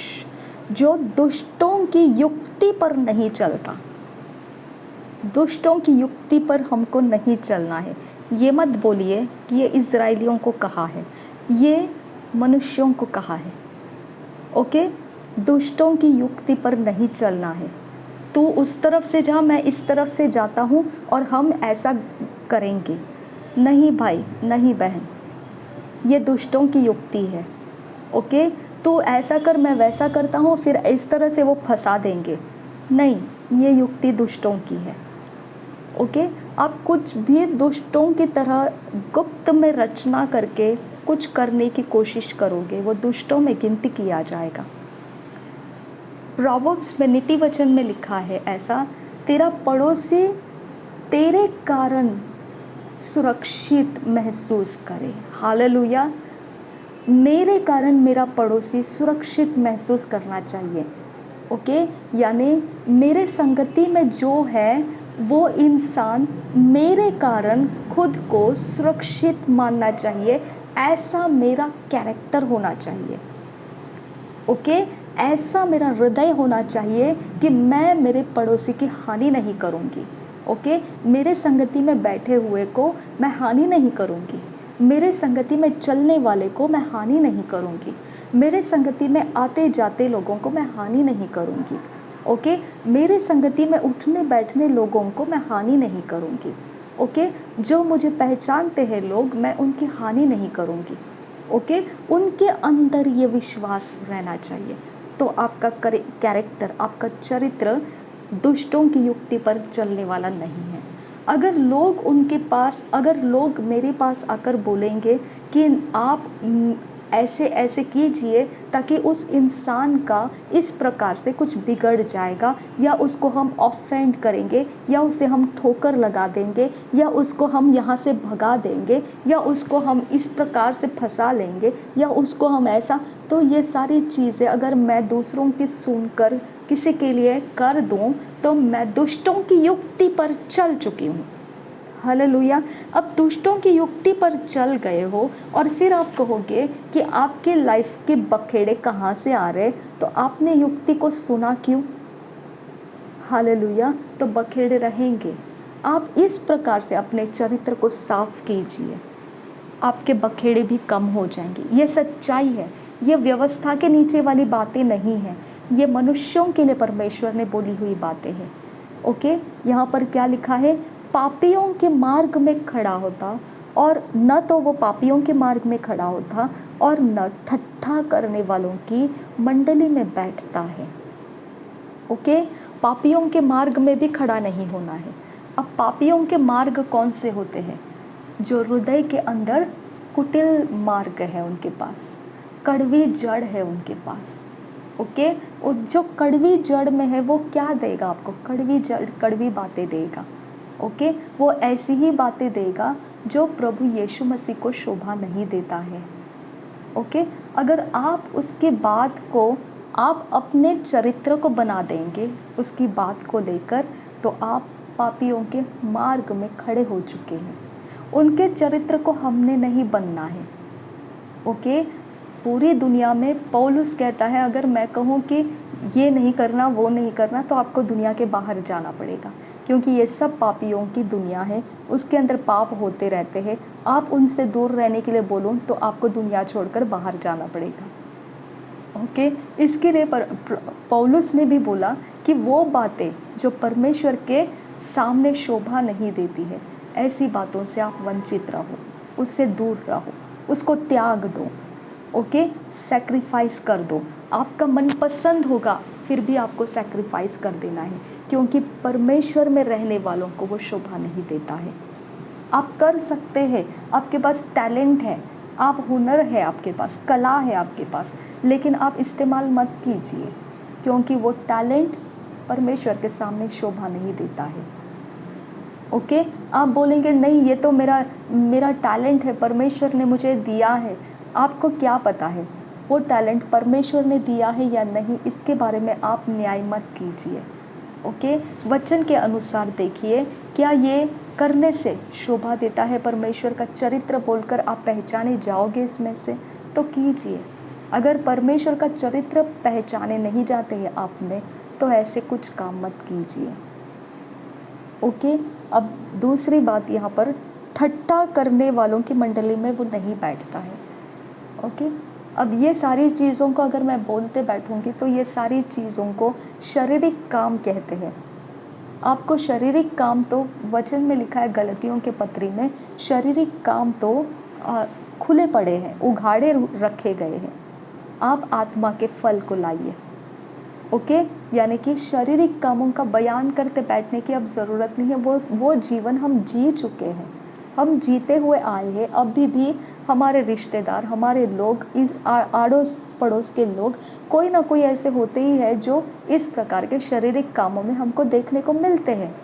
जो दुष्टों की युक्ति पर नहीं चलता। दुष्टों की युक्ति पर हमको नहीं चलना है। ये मत बोलिए कि ये इज़राइलियों को कहा है, ये मनुष्यों को कहा है। ओके, दुष्टों की युक्ति पर नहीं चलना है। तू उस तरफ से जा, मैं इस तरफ से जाता हूँ और हम ऐसा करेंगे। नहीं भाई, नहीं बहन, ये दुष्टों की युक्ति है। ओके, तू ऐसा कर, मैं वैसा करता हूँ, फिर इस तरह से वो फंसा देंगे। नहीं, ये युक्ति दुष्टों की है। ओके, आप कुछ भी दुष्टों की तरह गुप्त में रचना करके कुछ करने की कोशिश करोगे, वो दुष्टों में गिनती किया जाएगा। प्रोवर्ब्स में नीति वचन में लिखा है ऐसा, तेरा पड़ोसी तेरे कारण सुरक्षित महसूस करे। हालेलुया, मेरे कारण मेरा पड़ोसी सुरक्षित महसूस करना चाहिए। ओके, यानी मेरे संगति में जो है वो इंसान मेरे कारण खुद को सुरक्षित मानना चाहिए। ऐसा मेरा कैरेक्टर होना चाहिए। ओके, ऐसा मेरा हृदय होना चाहिए कि मैं मेरे पड़ोसी की हानि नहीं करूँगी। ओके, मेरे संगति में बैठे हुए को मैं हानि नहीं करूँगी, मेरे संगति में चलने वाले को मैं हानि नहीं करूँगी, मेरे संगति में आते जाते लोगों को मैं हानि नहीं करूँगी। ओके, मेरे संगति में उठने बैठने लोगों को मैं हानि नहीं करूँगी। ओके, जो मुझे पहचानते हैं लोग, मैं उनकी हानि नहीं करूँगी। ओके, उनके अंदर ये विश्वास रहना चाहिए। तो आपका कैरेक्टर, आपका चरित्र दुष्टों की युक्ति पर चलने वाला नहीं है। अगर लोग मेरे पास आकर बोलेंगे कि आप ऐसे ऐसे कीजिए ताकि उस इंसान का इस प्रकार से कुछ बिगड़ जाएगा, या उसको हम ऑफेंड करेंगे, या उसे हम ठोकर लगा देंगे, या उसको हम यहाँ से भगा देंगे, या उसको हम इस प्रकार से फंसा लेंगे, या उसको हम ऐसा, तो ये सारी चीज़ें अगर मैं दूसरों की सुनकर किसी के लिए कर दूं तो मैं दुष्टों की युक्ति पर चल चुकी हूँ। हालेलुया। अब दुष्टों की युक्ति पर चल गए हो और फिर आप कहोगे कि आपके लाइफ के बखेड़े कहाँ से आ रहे, तो आपने युक्ति को सुना क्यों? हालेलुया। तो बखेड़े रहेंगे। आप इस प्रकार से अपने चरित्र को साफ कीजिए, आपके बखेड़े भी कम हो जाएंगे। ये सच्चाई है, ये व्यवस्था के नीचे वाली बातें नहीं हैं, ये मनुष्यों के लिए परमेश्वर ने बोली हुई बातें हैं। ओके, यहाँ पर क्या लिखा है? पापियों के मार्ग में खड़ा होता, और न तो वो पापियों के मार्ग में खड़ा होता और न ठट्ठा करने वालों की मंडली में बैठता है। ओके, पापियों के मार्ग में भी खड़ा नहीं होना है। अब पापियों के मार्ग कौन से होते हैं? जो हृदय के अंदर कुटिल मार्ग है, उनके पास कड़वी जड़ है उनके पास। ओके, जो कड़वी जड़ में है वो क्या देगा आपको? कड़वी जड़, कड़वी बातें देगा। ओके, वो ऐसी ही बातें देगा जो प्रभु यीशु मसीह को शोभा नहीं देता है। ओके, अगर आप उसकी बात को, आप अपने चरित्र को बना देंगे उसकी बात को लेकर, तो आप पापियों के मार्ग में खड़े हो चुके हैं। उनके चरित्र को हमने नहीं बनना है। ओके, पूरी दुनिया में पौलुस कहता है, अगर मैं कहूँ कि ये नहीं करना, वो नहीं करना, तो आपको दुनिया के बाहर जाना पड़ेगा, क्योंकि ये सब पापियों की दुनिया है, उसके अंदर पाप होते रहते हैं। आप उनसे दूर रहने के लिए बोलूँ तो आपको दुनिया छोड़कर बाहर जाना पड़ेगा। ओके, इसके लिए पौलुस ने भी बोला कि वो बातें जो परमेश्वर के सामने शोभा नहीं देती है, ऐसी बातों से आप वंचित रहो, उससे दूर रहो, उसको त्याग दो। ओके, सैक्रिफाइस कर दो। आपका मनपसंद होगा, फिर भी आपको सैक्रिफाइस कर देना है, क्योंकि परमेश्वर में रहने वालों को वो शोभा नहीं देता है। आप कर सकते हैं, आपके पास टैलेंट है, आप हुनर है, आपके पास कला है आपके पास, लेकिन आप इस्तेमाल मत कीजिए, क्योंकि वो टैलेंट परमेश्वर के सामने शोभा नहीं देता है। ओके, आप बोलेंगे नहीं, ये तो मेरा टैलेंट है, परमेश्वर ने मुझे दिया है। आपको क्या पता है वो टैलेंट परमेश्वर ने दिया है या नहीं? इसके बारे में आप न्याय मत कीजिए। ओके, वचन के अनुसार देखिए, क्या ये करने से शोभा देता है परमेश्वर का चरित्र बोलकर आप पहचाने जाओगे इसमें से? तो कीजिए। अगर परमेश्वर का चरित्र पहचाने नहीं जाते हैं आप में, तो ऐसे कुछ काम मत कीजिए। ओके, अब दूसरी बात यहाँ पर ठट्टा करने वालों की मंडली में वो नहीं बैठता है। ओके, अब ये सारी चीज़ों को अगर मैं बोलते बैठूंगी तो ये सारी चीज़ों को शारीरिक काम कहते हैं। आपको शारीरिक काम तो वचन में लिखा है गलतियों के पत्री में, शारीरिक काम तो खुले पड़े हैं, उघाड़े रखे गए हैं। आप आत्मा के फल को लाइए। ओके, यानी कि शारीरिक कामों का बयान करते बैठने की अब ज़रूरत नहीं है। वो जीवन हम जी चुके हैं, हम जीते हुए आए हैं। अभी भी हमारे रिश्तेदार, हमारे लोग, इस आड़ोस पड़ोस के लोग कोई ना कोई ऐसे होते ही है जो इस प्रकार के शारीरिक कामों में हमको देखने को मिलते हैं।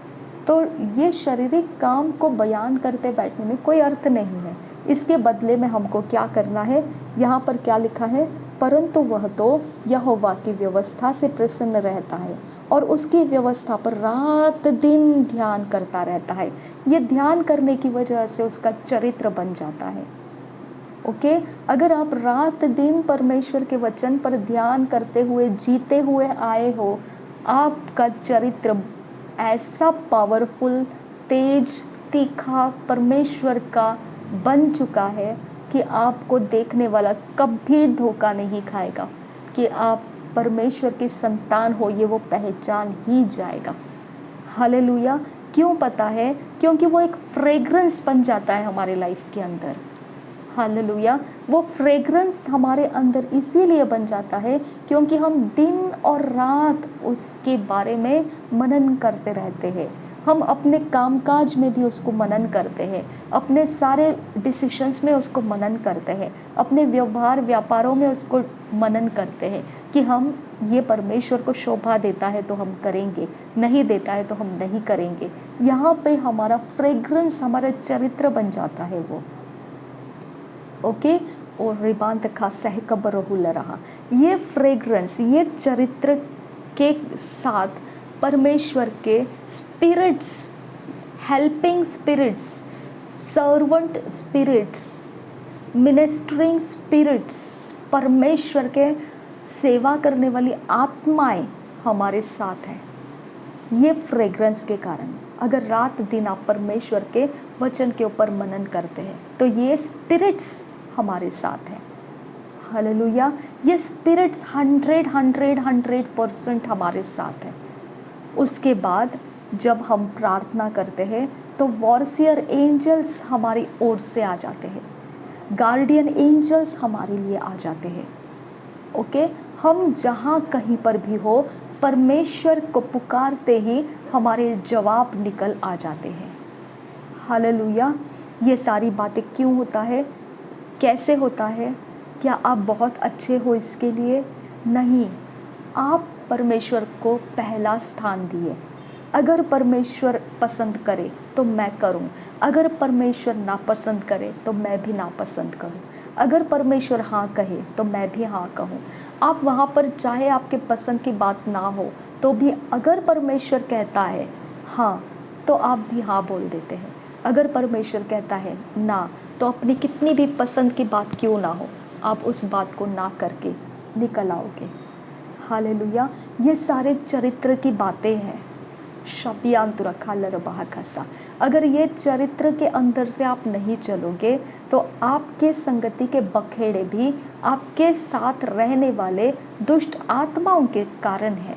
तो ये शारीरिक काम को बयान करते बैठने में कोई अर्थ नहीं है। इसके बदले में हमको क्या करना है, यहाँ पर क्या लिखा है, परंतु वह तो यहोवा की व्यवस्था से प्रसन्न रहता है और उसकी व्यवस्था पर रात दिन ध्यान करता रहता है। ये ध्यान करने की वजह से उसका चरित्र बन जाता है। ओके, अगर आप रात दिन परमेश्वर के वचन पर ध्यान करते हुए जीते हुए आए हो, आपका चरित्र ऐसा पावरफुल, तेज, तीखा परमेश्वर का बन चुका है कि आपको देखने वाला कभी धोखा नहीं खाएगा कि आप परमेश्वर की संतान हो, ये वो पहचान ही जाएगा। हालेलुया। क्यों पता है? क्योंकि वो एक फ्रेग्रेंस बन जाता है हमारे लाइफ के अंदर। हालेलुया। वो फ्रेग्रेंस हमारे अंदर इसीलिए बन जाता है क्योंकि हम दिन और रात उसके बारे में मनन करते रहते हैं। हम अपने कामकाज में भी उसको मनन करते हैं, अपने सारे डिसीशंस में उसको मनन करते हैं, अपने व्यवहार व्यापारों में उसको मनन करते हैं कि हम ये परमेश्वर को शोभा देता है तो हम करेंगे, नहीं देता है तो हम नहीं करेंगे। यहाँ पे हमारा फ्रेग्रेंस, हमारा चरित्र बन जाता है वो। ओके, और रिबांत का सहकबर हुल रहा, ये फ्रेग्रेंस, ये चरित्र के साथ परमेश्वर के spirits, helping spirits, servant spirits, ministering spirits, परमेश्वर के सेवा करने वाली आत्माएं हमारे साथ हैं। ये फ्रेग्रेंस के कारण अगर रात दिन आप परमेश्वर के वचन के ऊपर मनन करते हैं तो ये स्पिरिट्स हमारे साथ हैं। हालेलुया। ये स्पिरिट्स 100% हमारे साथ हैं। उसके बाद जब हम प्रार्थना करते हैं तो वॉरफेयर एंजल्स हमारी ओर से आ जाते हैं, गार्डियन एंजल्स हमारे लिए आ जाते हैं। ओके, हम जहाँ कहीं पर भी हो परमेश्वर को पुकारते ही हमारे जवाब निकल आ जाते हैं। हालेलुया। ये सारी बातें क्यों होता है, कैसे होता है? क्या आप बहुत अच्छे हो इसके लिए? नहीं, आप परमेश्वर को पहला स्थान दिए। अगर परमेश्वर पसंद करे तो मैं करूं, अगर परमेश्वर नापसंद करे तो मैं भी नापसंद करूं, अगर परमेश्वर हाँ कहे तो मैं भी हाँ कहूं। आप वहाँ पर चाहे आपके पसंद की बात ना हो तो भी अगर परमेश्वर कहता है हाँ तो आप भी हाँ बोल देते हैं। अगर परमेश्वर कहता है ना तो अपनी कितनी भी पसंद की बात क्यों ना हो, आप उस बात को ना करके निकल आओगे। हालेलुया। ये सारे चरित्र की बातें हैं। शपियांतुरा खालर बहाकसा, अगर ये चरित्र के अंदर से आप नहीं चलोगे तो आपके संगति के बखेड़े भी आपके साथ रहने वाले दुष्ट आत्माओं के कारण है।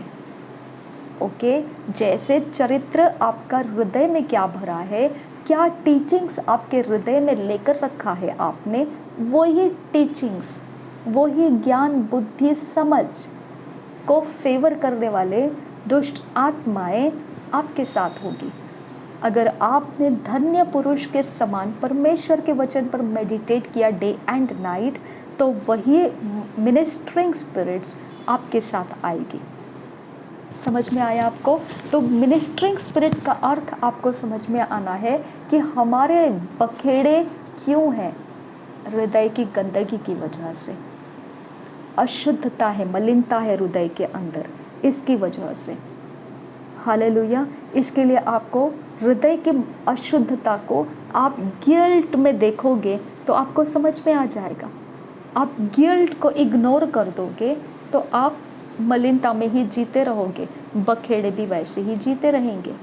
ओके, जैसे चरित्र आपका हृदय में क्या भरा है, क्या टीचिंग्स आपके हृदय में लेकर रखा है आपने, वही टीचिंग्स, वही ज्ञान बुद्धि समझ को फेवर करने वाले दुष्ट आत्माएं आपके साथ होगी। अगर आपने धन्य पुरुष के समान परमेश्वर के वचन पर मेडिटेट किया डे एंड नाइट तो वही मिनिस्टरिंग स्पिरिट्स आपके साथ आएगी। समझ में आया आपको? तो मिनिस्टरिंग स्पिरिट्स का अर्थ आपको समझ में आना है कि हमारे बखेड़े क्यों हैं? हृदय की गंदगी की वजह से, अशुद्धता है, मलिनता है हृदय के अंदर, इसकी वजह से। हालेलुया। इसके लिए आपको हृदय की अशुद्धता को आप गिल्ट में देखोगे तो आपको समझ में आ जाएगा। आप गिल्ट को इग्नोर कर दोगे तो आप मलिनता में ही जीते रहोगे, बखेड़े भी वैसे ही जीते रहेंगे।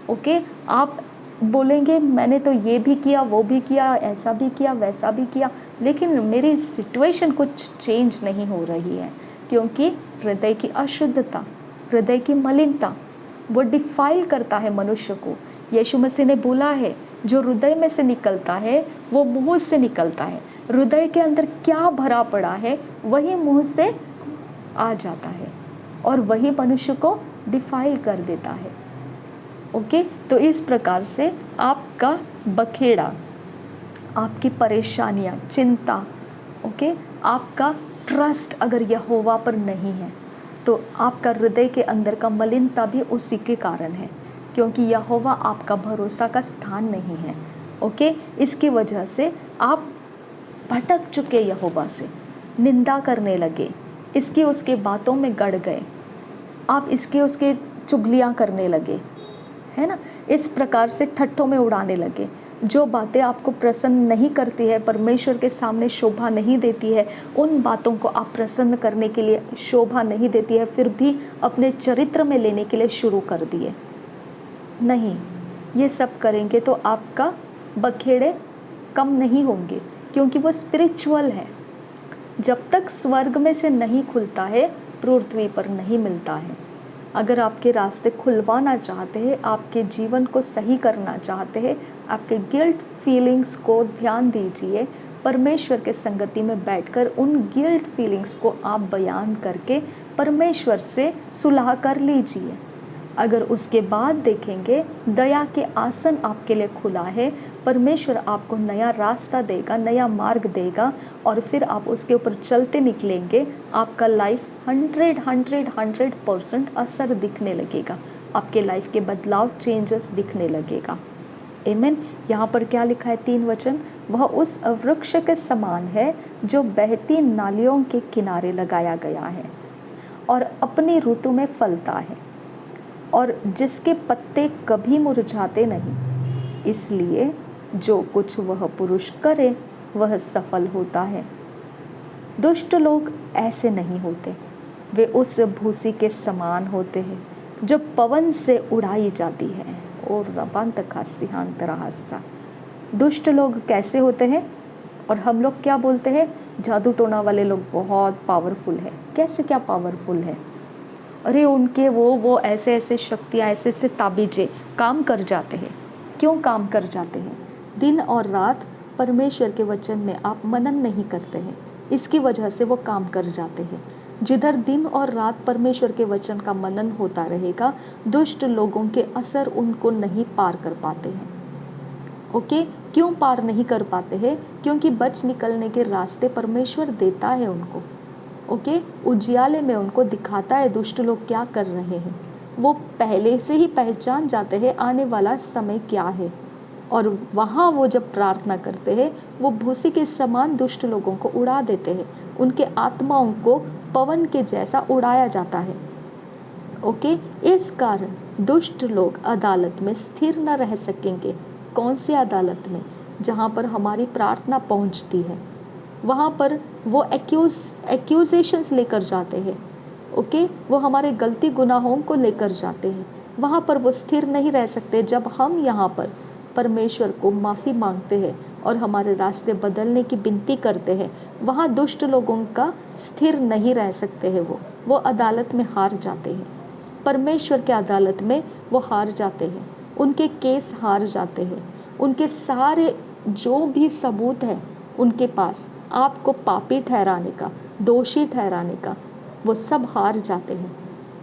ओके, आप बोलेंगे मैंने तो ये भी किया, वो भी किया, ऐसा भी किया, वैसा भी किया, लेकिन मेरी सिचुएशन कुछ चेंज नहीं हो रही है, क्योंकि हृदय की अशुद्धता, हृदय की मलिनता वो डिफाइल करता है मनुष्य को। यीशु मसीह ने बोला है जो हृदय में से निकलता है वो मुंह से निकलता है। हृदय के अंदर क्या भरा पड़ा है वही मुंह से आ जाता है और वही मनुष्य को डिफाइल कर देता है। ओके, तो इस प्रकार से आपका बखेड़ा, आपकी परेशानियां, चिंता, ओके, आपका ट्रस्ट अगर यहोवा पर नहीं है तो आपका हृदय के अंदर का मलिनता भी उसी के कारण है, क्योंकि यहोवा आपका भरोसा का स्थान नहीं है। ओके, इसकी वजह से आप भटक चुके, यहोवा से निंदा करने लगे, इसकी उसके बातों में गड़ गए, आप इसके उसके चुगलियाँ करने लगे, है ना, इस प्रकार से ठट्ठों में उड़ाने लगे। जो बातें आपको प्रसन्न नहीं करती है, परमेश्वर के सामने शोभा नहीं देती है, उन बातों को आप प्रसन्न करने के लिए, शोभा नहीं देती है, फिर भी अपने चरित्र में लेने के लिए शुरू कर दिए। नहीं, ये सब करेंगे तो आपका बखेड़े कम नहीं होंगे, क्योंकि वो स्पिरिचुअल है। जब तक स्वर्ग में से नहीं खुलता है पृथ्वी पर नहीं मिलता है। अगर आपके रास्ते खुलवाना चाहते हैं, आपके जीवन को सही करना चाहते हैं, आपके गिल्ट फीलिंग्स को ध्यान दीजिए, परमेश्वर के संगति में बैठकर उन गिल्ट फीलिंग्स को आप बयान करके परमेश्वर से सुलह कर लीजिए। अगर उसके बाद देखेंगे दया के आसन आपके लिए खुला है, परमेश्वर आपको नया रास्ता देगा, नया मार्ग देगा, और फिर आप उसके ऊपर चलते निकलेंगे, आपका लाइफ 100% असर दिखने लगेगा, आपके लाइफ के बदलाव, चेंजेस दिखने लगेगा। आमीन। यहाँ पर क्या लिखा है 3 वचन, वह उस वृक्ष के समान है जो बहती नालियों के किनारे लगाया गया है और अपनी ऋतु में फलता है और जिसके पत्ते कभी मुरझाते नहीं, इसलिए जो कुछ वह पुरुष करे वह सफल होता है। दुष्ट लोग ऐसे नहीं होते, वे उस भूसी के समान होते हैं जो पवन से उड़ाई जाती है। और रबांत का सिहांत रहसा, दुष्ट लोग कैसे होते हैं? और हम लोग क्या बोलते हैं, जादू टोना वाले लोग बहुत पावरफुल है। कैसे क्या पावरफुल है? अरे उनके वो ऐसे ऐसे शक्तियाँ, ऐसे ऐसे ताबीज़ें काम कर जाते हैं। क्यों काम कर जाते हैं? दिन और रात परमेश्वर के वचन में आप मनन नहीं करते हैं, इसकी वजह से वो काम कर जाते हैं। जिधर दिन और रात परमेश्वर के वचन का मनन होता रहेगा, दुष्ट लोगों के असर उनको नहीं पार कर पाते हैं। ओके, क्यों पार नहीं कर पाते हैं? क्योंकि बच निकलने के रास्ते परमेश्वर देता है उनको। ओके, उजियाले में उनको दिखाता है दुष्ट लोग क्या कर रहे हैं। वो पहले से ही पहचान जाते हैं आने वाला समय क्या है, और वहाँ वो जब प्रार्थना करते हैं वो भूसी के समान दुष्ट लोगों को उड़ा देते हैं, उनके आत्माओं को पवन के जैसा उड़ाया जाता है। ओके, इस कारण दुष्ट लोग अदालत में स्थिर न रह सकेंगे। कौन सी अदालत में? जहाँ पर हमारी प्रार्थना पहुँचती है, वहाँ पर वो एक्यूजेशंस लेकर जाते हैं। ओके, वो हमारे गलती गुनाहों को लेकर जाते हैं, वहाँ पर वो स्थिर नहीं रह सकते। जब हम यहाँ पर परमेश्वर को माफ़ी मांगते हैं और हमारे रास्ते बदलने की विनती करते हैं, वहाँ दुष्ट लोगों का स्थिर नहीं रह सकते हैं। वो अदालत में हार जाते हैं, परमेश्वर के अदालत में वो हार जाते हैं, उनके केस हार जाते हैं, उनके सारे जो भी सबूत है उनके पास आपको पापी ठहराने का, दोषी ठहराने का, वो सब हार जाते हैं।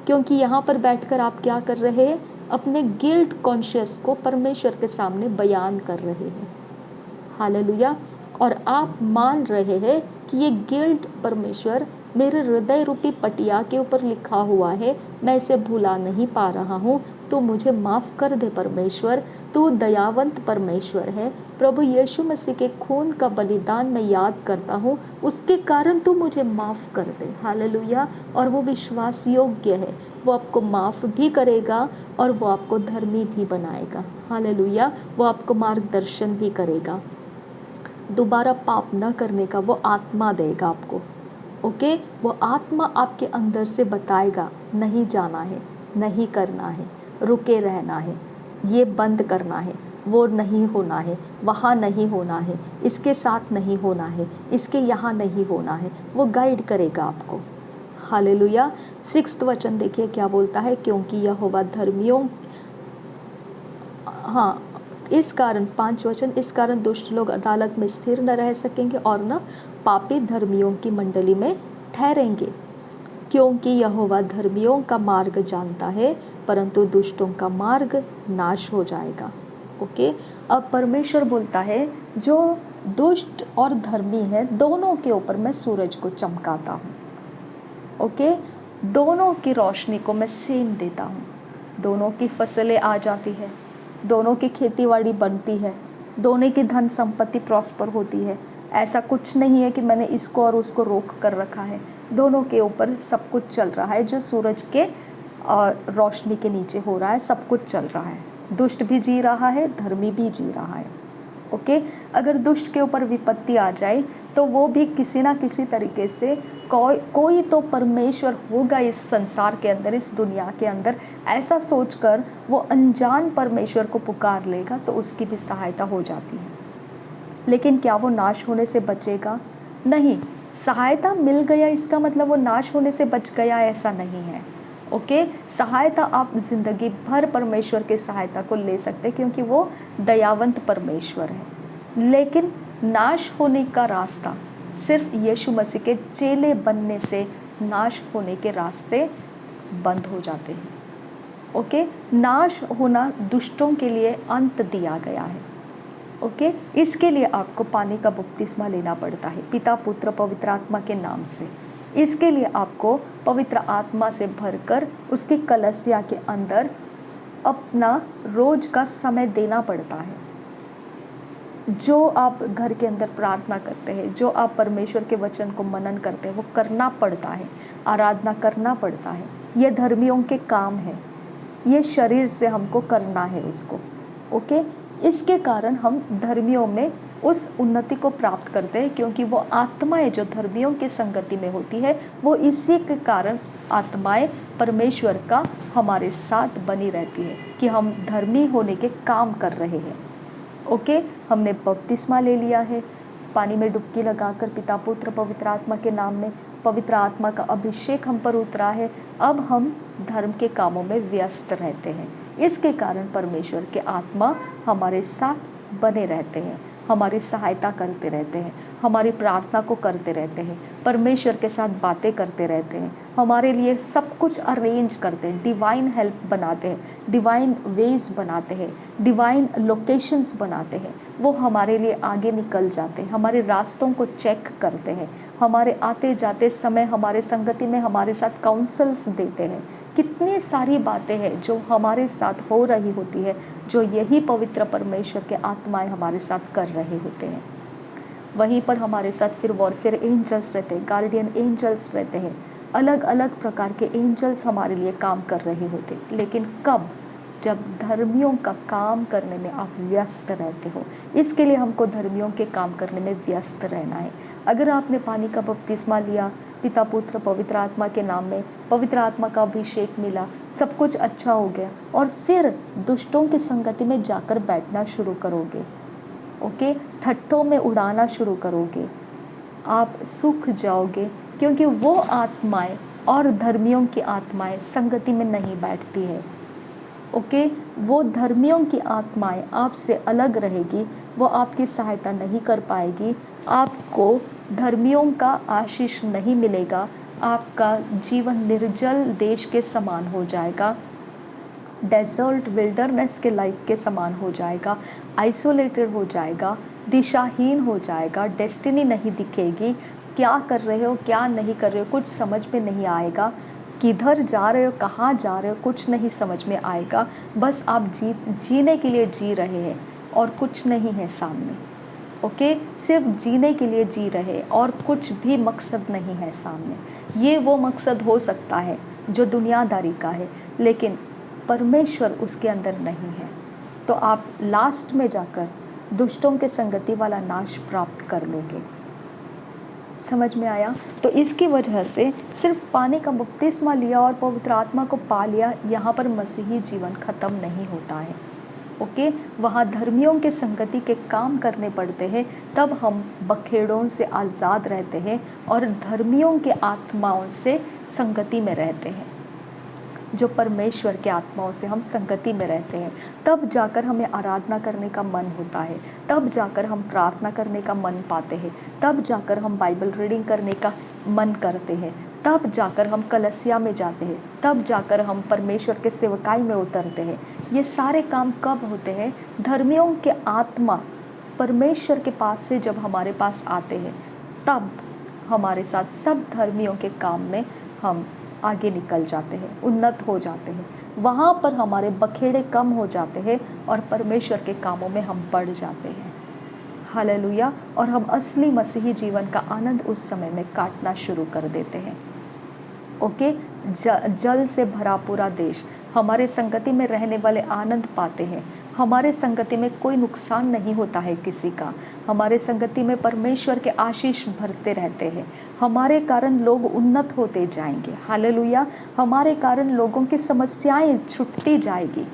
क्योंकि यहाँ पर बैठकर आप क्या कर रहे हैं? अपने गिल्ट कॉन्शियस को परमेश्वर के सामने बयान कर रहे हैं। हालेलुया। और आप मान रहे हैं कि ये गिल्ट परमेश्वर मेरे हृदय रूपी पटिया के ऊपर लिखा हुआ है, मैं इसे भुला नहीं पा रहा हूँ, तो मुझे माफ़ कर दे परमेश्वर, तू दयावंत परमेश्वर है। प्रभु यीशु मसीह के खून का बलिदान मैं याद करता हूँ, उसके कारण तू मुझे माफ़ कर दे। हालेलुया। और वो विश्वास योग्य है, वो आपको माफ़ भी करेगा और वो आपको धर्मी भी बनाएगा। हालेलुया। वो आपको मार्गदर्शन भी करेगा, दोबारा पाप न करने का वो आत्मा देगा आपको। ओके, वो आत्मा आपके अंदर से बताएगा नहीं जाना है, नहीं करना है, रुके रहना है, ये बंद करना है, वो नहीं होना है, वहाँ नहीं होना है, इसके साथ नहीं होना है, इसके यहाँ नहीं होना है, वो गाइड करेगा आपको। हालेलुया। 6 वचन देखिए क्या बोलता है, क्योंकि यहोवा धर्मियों, हाँ इस कारण 5 वचन, इस कारण दुष्ट लोग अदालत में स्थिर न रह सकेंगे और न पापी धर्मियों की मंडली में ठहरेंगे, क्योंकि यहोवा धर्मियों का मार्ग जानता है परंतु दुष्टों का मार्ग नाश हो जाएगा। ओके, अब परमेश्वर बोलता है जो दुष्ट और धर्मी है दोनों के ऊपर मैं सूरज को चमकाता हूँ। ओके, दोनों की रोशनी को मैं सेम देता हूँ, दोनों की फसलें आ जाती है, दोनों की खेतीबाड़ी बनती है, दोनों की धन संपत्ति प्रॉस्पर होती है। ऐसा कुछ नहीं है कि मैंने इसको और उसको रोक कर रखा है, दोनों के ऊपर सब कुछ चल रहा है, जो सूरज के रोशनी के नीचे हो रहा है सब कुछ चल रहा है। दुष्ट भी जी रहा है, धर्मी भी जी रहा है। ओके, अगर दुष्ट के ऊपर विपत्ति आ जाए तो वो भी किसी ना किसी तरीके से कोई तो परमेश्वर होगा इस संसार के अंदर, इस दुनिया के अंदर, ऐसा सोचकर वो अनजान परमेश्वर को पुकार लेगा तो उसकी भी सहायता हो जाती है। लेकिन क्या वो नाश होने से बचेगा? नहीं। सहायता मिल गया इसका मतलब वो नाश होने से बच गया, ऐसा नहीं है। ओके, सहायता आप जिंदगी भर परमेश्वर की सहायता को ले सकते हैं क्योंकि वो दयावंत परमेश्वर है। लेकिन नाश होने का रास्ता सिर्फ यीशु मसीह के चेले बनने से नाश होने के रास्ते बंद हो जाते हैं। ओके, नाश होना दुष्टों के लिए अंत दिया गया है। ओके, इसके लिए आपको पानी का बपतिस्मा लेना पड़ता है पिता पुत्र पवित्र आत्मा के नाम से। इसके लिए आपको पवित्र आत्मा से भरकर उसकी कलसिया के अंदर अपना रोज का समय देना पड़ता है। जो आप घर के अंदर प्रार्थना करते हैं, जो आप परमेश्वर के वचन को मनन करते हैं, वो करना पड़ता है, आराधना करना पड़ता है। ये धर्मियों के काम है, ये शरीर से हमको करना है उसको। ओके, इसके कारण हम धर्मियों में उस उन्नति को प्राप्त करते हैं क्योंकि वो आत्माएं जो धर्मियों की संगति में होती है वो इसी के कारण आत्माएं परमेश्वर का हमारे साथ बनी रहती है कि हम धर्मी होने के काम कर रहे हैं। ओके, हमने बपतिस्मा ले लिया है, पानी में डुबकी लगाकर पिता पुत्र पवित्र आत्मा के नाम में पवित्र आत्मा का अभिषेक हम पर उतरा है। अब हम धर्म के कामों में व्यस्त रहते हैं। इसके कारण परमेश्वर के आत्मा हमारे साथ बने रहते हैं, हमारी सहायता करते रहते हैं, हमारी प्रार्थना को करते रहते हैं, परमेश्वर के साथ बातें करते रहते हैं, हमारे लिए सब कुछ अरेंज करते हैं, डिवाइन हेल्प बनाते हैं, डिवाइन वेज बनाते हैं, डिवाइन लोकेशंस बनाते हैं। वो हमारे लिए आगे निकल जाते हैं, हमारे रास्तों को चेक करते हैं, हमारे आते जाते समय हमारे संगति में हमारे साथ काउंसल्स देते हैं। कितनी सारी बातें हैं जो हमारे साथ हो रही होती है, जो यही पवित्र परमेश्वर के आत्माएं हमारे साथ कर रहे होते हैं। वहीं पर हमारे साथ फिर वॉरफेयर एंजल्स रहते हैं, गार्डियन एंजल्स रहते हैं, अलग अलग प्रकार के एंजल्स हमारे लिए काम कर रहे होते। लेकिन कब? जब धर्मियों का काम करने में आप व्यस्त रहते हो। इसके लिए हमको धर्मियों के काम करने में व्यस्त रहना है। अगर आपने पानी का बपतिस्मा लिया, पिता पुत्र पवित्र आत्मा के नाम में पवित्र आत्मा का अभिषेक मिला, सब कुछ अच्छा हो गया, और फिर दुष्टों की संगति में जाकर बैठना शुरू करोगे, ओके, ठट्ठों में उड़ाना शुरू करोगे, आप सूख जाओगे क्योंकि वो आत्माएं और धर्मियों की आत्माएं संगति में नहीं बैठती है। ओके, वो धर्मियों की आत्माएं आपसे अलग रहेगी, वो आपकी सहायता नहीं कर पाएगी, आपको धर्मियों का आशीष नहीं मिलेगा, आपका जीवन निर्जल देश के समान हो जाएगा, डेजर्ट विल्डरनेस के लाइफ के समान हो जाएगा, आइसोलेटेड हो जाएगा, दिशाहीन हो जाएगा, डेस्टिनी नहीं दिखेगी, क्या कर रहे हो क्या नहीं कर रहे हो कुछ समझ में नहीं आएगा, किधर जा रहे हो कहाँ जा रहे हो कुछ नहीं समझ में आएगा। बस आप जीने के लिए जी रहे हैं और कुछ नहीं है सामने। ओके, सिर्फ जीने के लिए जी रहे और कुछ भी मकसद नहीं है सामने। ये वो मकसद हो सकता है जो दुनियादारी का है, लेकिन परमेश्वर उसके अंदर नहीं है, तो आप लास्ट में जाकर दुष्टों के संगति वाला नाश प्राप्त कर लोगे। समझ में आया? तो इसकी वजह से सिर्फ पानी का बपतिस्मा लिया और पवित्र आत्मा को पा लिया, यहाँ पर मसीही जीवन ख़त्म नहीं होता है। ओके, वहाँ धर्मियों के संगति के काम करने पड़ते हैं, तब हम बखेड़ों से आज़ाद रहते हैं और धर्मियों के आत्माओं से संगति में रहते हैं। जो परमेश्वर के आत्माओं से हम संगति में रहते हैं, तब जाकर हमें आराधना करने का मन होता है, तब जाकर हम प्रार्थना करने का मन पाते हैं, तब जाकर हम बाइबल रीडिंग करने का मन करते हैं, तब जाकर हम कलसिया में जाते हैं, तब जाकर हम परमेश्वर के सेवकाई में उतरते हैं। ये सारे काम कब होते हैं? धर्मियों के आत्मा परमेश्वर के पास से जब हमारे पास आते हैं, तब हमारे साथ सब धर्मियों के काम में हम आगे निकल जाते हैं, उन्नत हो जाते हैं। वहाँ पर हमारे बखेड़े कम हो जाते हैं और परमेश्वर के कामों में हम बढ़ जाते हैं। हालेलुया। और हम असली मसीही जीवन का आनंद उस समय में काटना शुरू कर देते हैं। ओके, जल से भरा पूरा देश, हमारे संगति में रहने वाले आनंद पाते हैं। हमारे संगति में कोई नुकसान नहीं होता है किसी का। हमारे संगति में परमेश्वर के आशीष भरते रहते हैं। हमारे कारण लोग उन्नत होते जाएंगे। हालेलुया। हमारे कारण लोगों की समस्याएं छूटती जाएगी।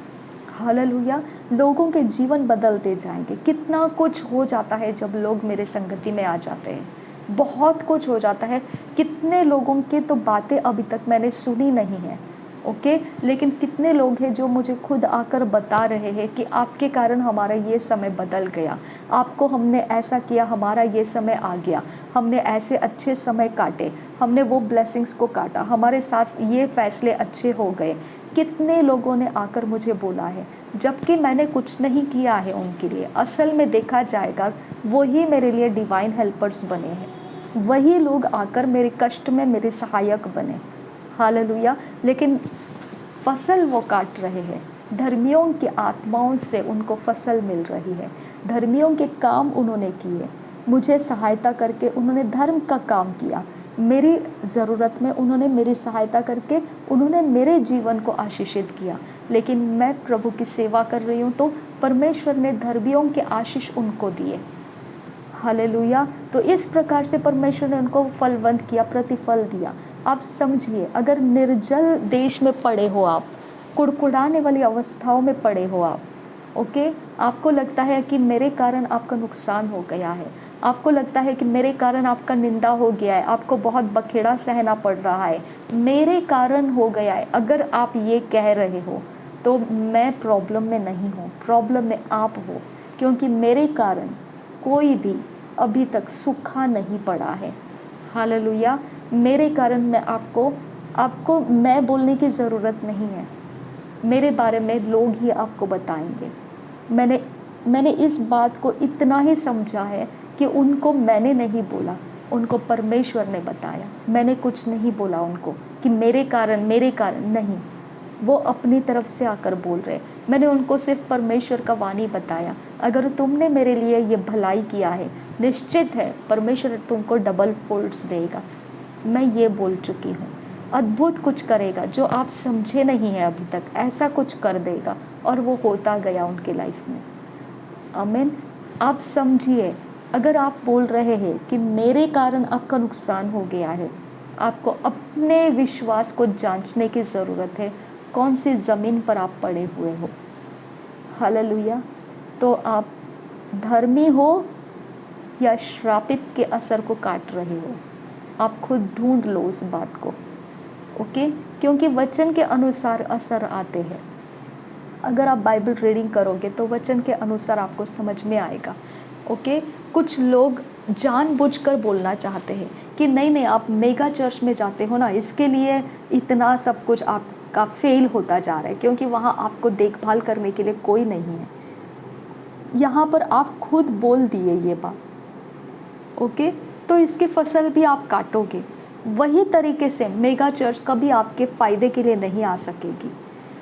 हालेलुया। लोगों के जीवन बदलते जाएंगे। कितना कुछ हो जाता है जब लोग मेरे संगति में आ जाते हैं, बहुत कुछ हो जाता है। कितने लोगों के तो बातें अभी तक मैंने सुनी नहीं है, ओके, लेकिन कितने लोग हैं जो मुझे खुद आकर बता रहे हैं कि आपके कारण हमारा ये समय बदल गया, आपको हमने ऐसा किया, हमारा ये समय आ गया, हमने ऐसे अच्छे समय काटे, हमने वो ब्लेसिंग्स को काटा, हमारे साथ ये फैसले अच्छे हो गए। कितने लोगों ने आकर मुझे बोला है, जबकि मैंने कुछ नहीं किया है उनके लिए। असल में देखा जाएगा वही मेरे लिए डिवाइन हेल्पर्स बने हैं, वही लोग आकर मेरे कष्ट में मेरे सहायक बने। हालेलुया। लेकिन फसल वो काट रहे हैं। धर्मियों की आत्माओं से उनको फसल मिल रही है। धर्मियों के काम उन्होंने किए, मुझे सहायता करके उन्होंने धर्म का काम किया। मेरी ज़रूरत में उन्होंने मेरी सहायता करके उन्होंने मेरे जीवन को आशीषित किया। लेकिन मैं प्रभु की सेवा कर रही हूँ तो परमेश्वर ने धर्मियों के आशीष उनको दिए। हालेलुया। तो इस प्रकार से परमेश्वर ने उनको फलवंत किया, प्रतिफल दिया। आप समझिए, अगर निर्जल देश में पड़े हो आप, कुड़कुड़ाने वाली अवस्थाओं में पड़े हो आप, ओके, आपको लगता है कि मेरे कारण आपका नुकसान हो गया है, आपको लगता है कि मेरे कारण आपका निंदा हो गया है, आपको बहुत बखेड़ा सहना पड़ रहा है, मेरे कारण हो गया है, अगर आप ये कह रहे हो तो मैं प्रॉब्लम में नहीं हूँ, प्रॉब्लम में आप हो, क्योंकि मेरे कारण कोई भी अभी तक सूखा नहीं पड़ा है। हालेलुया। मेरे कारण मैं आपको मैं बोलने की ज़रूरत नहीं है, मेरे बारे में लोग ही आपको बताएंगे। मैंने इस बात को इतना ही समझा है कि उनको मैंने नहीं बोला, उनको परमेश्वर ने बताया। मैंने कुछ नहीं बोला उनको कि मेरे कारण नहीं, वो अपनी तरफ से आकर बोल रहे। मैंने उनको सिर्फ परमेश्वर का वाणी बताया, अगर तुमने मेरे लिए ये भलाई किया है, निश्चित है परमेश्वर तुमको डबल फोल्ड्स देगा। मैं ये बोल चुकी हूँ, अद्भुत कुछ करेगा जो आप समझे नहीं हैं अभी तक, ऐसा कुछ कर देगा। और वो होता गया उनके लाइफ में। आमीन। आप समझिए, अगर आप बोल रहे हैं कि मेरे कारण आपका नुकसान हो गया है, आपको अपने विश्वास को जांचने की ज़रूरत है, कौन सी ज़मीन पर आप पड़े हुए हो। हालेलुया। तो आप धर्मी हो या श्रापित के असर को काट रहे हो, आप खुद ढूंढ लो उस बात को, ओके, क्योंकि वचन के अनुसार असर आते हैं। अगर आप बाइबल रीडिंग करोगे तो वचन के अनुसार आपको समझ में आएगा, ओके। कुछ लोग जानबूझकर बोलना चाहते हैं कि नहीं आप मेगा चर्च में जाते हो ना, इसके लिए इतना सब कुछ आपका फेल होता जा रहा है, क्योंकि वहाँ आपको देखभाल करने के लिए कोई नहीं है। यहाँ पर आप खुद बोल दिए ये बात, ओके, तो इसकी फसल भी आप काटोगे। वही तरीके से मेगा चर्च कभी आपके फ़ायदे के लिए नहीं आ सकेगी।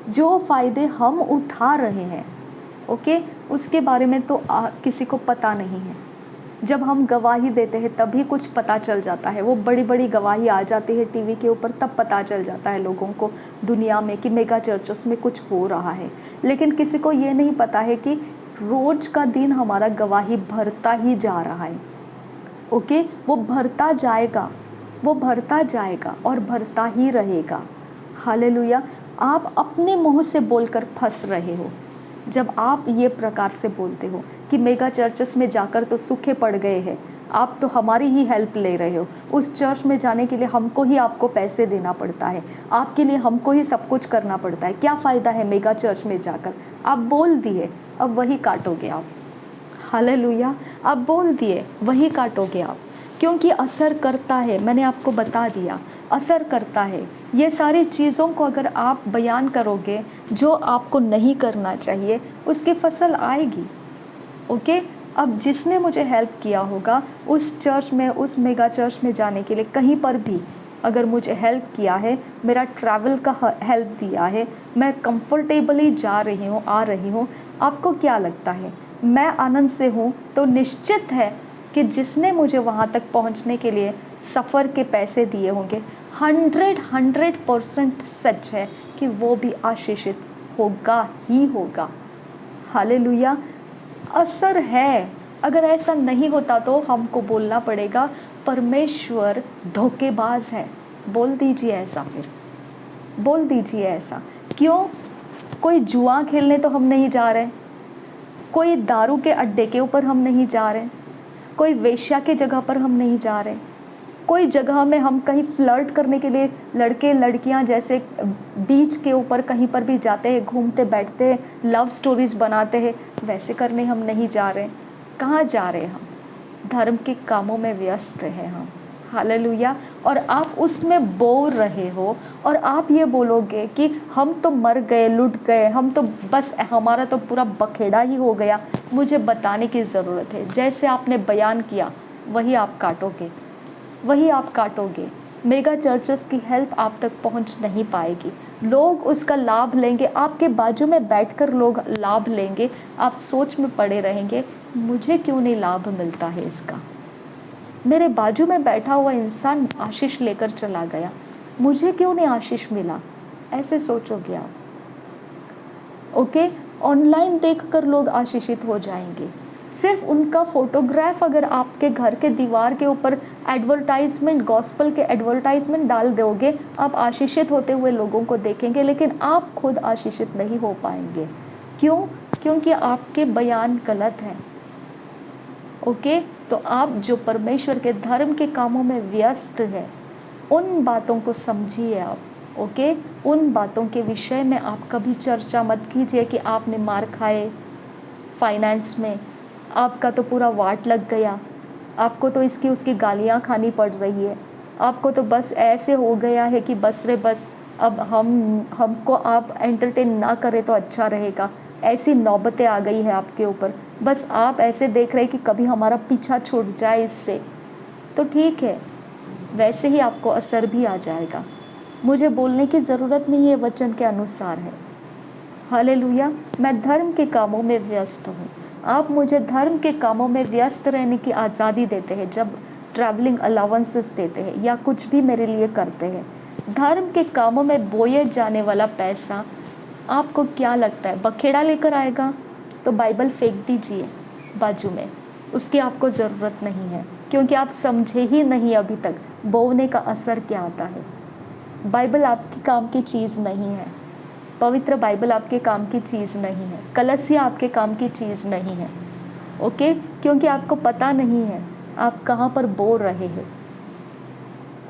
जो फ़ायदे हम उठा रहे हैं, ओके, उसके बारे में तो किसी को पता नहीं है। जब हम गवाही देते हैं तभी कुछ पता चल जाता है, वो बड़ी बड़ी गवाही आ जाती है टीवी के ऊपर, तब पता चल जाता है लोगों को दुनिया में कि मेगा चर्चेस में कुछ हो रहा है। लेकिन किसी को ये नहीं पता है कि रोज़ का दिन हमारा गवाही भरता ही जा रहा है, ओके, वो भरता जाएगा और भरता ही रहेगा। हालेलुया। आप अपने मुंह से बोलकर फंस रहे हो, जब आप ये प्रकार से बोलते हो कि मेगा चर्चेस में जाकर तो सूखे पड़ गए हैं, आप तो हमारी ही हेल्प ले रहे हो, उस चर्च में जाने के लिए हमको ही आपको पैसे देना पड़ता है, आपके लिए हमको ही सब कुछ करना पड़ता है, क्या फ़ायदा है मेगा चर्च में जाकर। आप बोल दिए, अब वही काटोगे आप। हालेलुया, आप बोल दिए, वही काटोगे आप, क्योंकि असर करता है। मैंने आपको बता दिया, असर करता है। ये सारी चीज़ों को अगर आप बयान करोगे जो आपको नहीं करना चाहिए, उसकी फसल आएगी। ओके, अब जिसने मुझे हेल्प किया होगा उस चर्च में, उस मेगा चर्च में जाने के लिए, कहीं पर भी अगर मुझे हेल्प किया है, मेरा ट्रैवल का हेल्प दिया है, मैं कंफर्टेबली जा रही हूँ, आ रही हूँ, आपको क्या लगता है मैं आनंद से हूँ, तो निश्चित है कि जिसने मुझे वहाँ तक पहुँचने के लिए सफ़र के पैसे दिए होंगे, 100% सच है कि वो भी आशीषित होगा ही होगा। हालेलुया, असर है। अगर ऐसा नहीं होता तो हमको बोलना पड़ेगा परमेश्वर धोखेबाज है। बोल दीजिए ऐसा, फिर बोल दीजिए ऐसा। क्यों? कोई जुआ खेलने तो हम नहीं जा रहे, कोई दारू के अड्डे के ऊपर हम नहीं जा रहे, कोई वेश्या के जगह पर हम नहीं जा रहे, कोई जगह में हम कहीं फ्लर्ट करने के लिए लड़के लड़कियां जैसे बीच के ऊपर कहीं पर भी जाते हैं, घूमते बैठते हैं, लव स्टोरीज बनाते हैं, वैसे करने हम नहीं जा रहे। कहाँ जा रहे हम? धर्म के कामों में व्यस्त हैं हम। हालेलुया। और आप उसमें बोल रहे हो और आप ये बोलोगे कि हम तो मर गए, लुट गए, हम तो बस, हमारा तो पूरा बखेड़ा ही हो गया। मुझे बताने की ज़रूरत है, जैसे आपने बयान किया वही आप काटोगे, वही आप काटोगे। मेगा चर्चेस की हेल्प आप तक पहुंच नहीं पाएगी, लोग उसका लाभ लेंगे, आपके बाजू में बैठकर लोग लाभ लेंगे। आप सोच में पड़े रहेंगे, मुझे क्यों नहीं लाभ मिलता है इसका, मेरे बाजू में बैठा हुआ इंसान आशीष लेकर चला गया, मुझे क्यों नहीं आशीष मिला, ऐसे सोचोगे आप। ओके, ऑनलाइन देखकर लोग आशीषित हो जाएंगे। सिर्फ उनका फोटोग्राफ अगर आपके घर के दीवार के ऊपर एडवर्टाइजमेंट, गॉस्पल के एडवर्टाइजमेंट डाल दोगे, आप आशीषित होते हुए लोगों को देखेंगे, लेकिन आप खुद आशीषित नहीं हो पाएंगे। क्यों? क्योंकि आपके बयान गलत हैं। ओके, तो आप जो परमेश्वर के धर्म के कामों में व्यस्त है, उन बातों को समझिए आप। ओके, उन बातों के विषय में आप कभी चर्चा मत कीजिए कि आपने मार खाए फाइनेंस में, आपका तो पूरा वाट लग गया, आपको तो इसकी उसकी गालियाँ खानी पड़ रही है, आपको तो बस ऐसे हो गया है कि बस रे बस, अब हमको आप एंटरटेन ना करें तो अच्छा रहेगा, ऐसी नौबतें आ गई है आपके ऊपर, बस आप ऐसे देख रहे हैं कि कभी हमारा पीछा छूट जाए इससे। तो ठीक है, वैसे ही आपको असर भी आ जाएगा। मुझे बोलने की ज़रूरत नहीं है, वचन के अनुसार है। हालेलुया। मैं धर्म के कामों में व्यस्त हूँ, आप मुझे धर्म के कामों में व्यस्त रहने की आज़ादी देते हैं, जब ट्रैवलिंग अलाउंसेस देते हैं या कुछ भी मेरे लिए करते हैं। धर्म के कामों में बोए जाने वाला पैसा आपको क्या लगता है बखेड़ा लेकर आएगा? तो बाइबल फेंक दीजिए बाजू में, उसकी आपको ज़रूरत नहीं है, क्योंकि आप समझे ही नहीं अभी तक बोने का असर क्या आता है। बाइबल आपकी काम की चीज़ नहीं है, पवित्र बाइबल आपके काम की चीज़ नहीं है, कलसिया आपके काम की चीज़ नहीं है। ओके, क्योंकि आपको पता नहीं है आप कहाँ पर बो रहे हैं।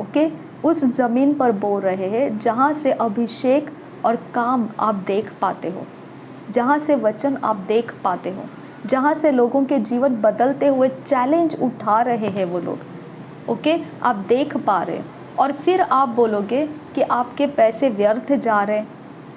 ओके, उस ज़मीन पर बो रहे हैं जहाँ से अभिषेक और काम आप देख पाते हो, जहाँ से वचन आप देख पाते हो, जहाँ से लोगों के जीवन बदलते हुए चैलेंज उठा रहे हैं वो लोग। ओके, आप देख पा रहे, और फिर आप बोलोगे कि आपके पैसे व्यर्थ जा रहे हैं,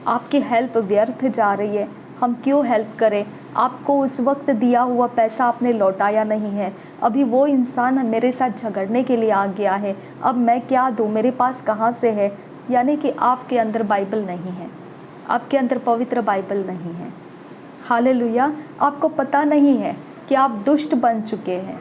आपकी हेल्प व्यर्थ जा रही है, हम क्यों हेल्प करें, आपको उस वक्त दिया हुआ पैसा आपने लौटाया नहीं है, अभी वो इंसान मेरे साथ झगड़ने के लिए आ गया है, अब मैं क्या दूँ, मेरे पास कहाँ से है। यानी कि आपके अंदर बाइबल नहीं है, आपके अंदर पवित्र बाइबल नहीं है। हालेलुया। आपको पता नहीं है कि आप दुष्ट बन चुके हैं।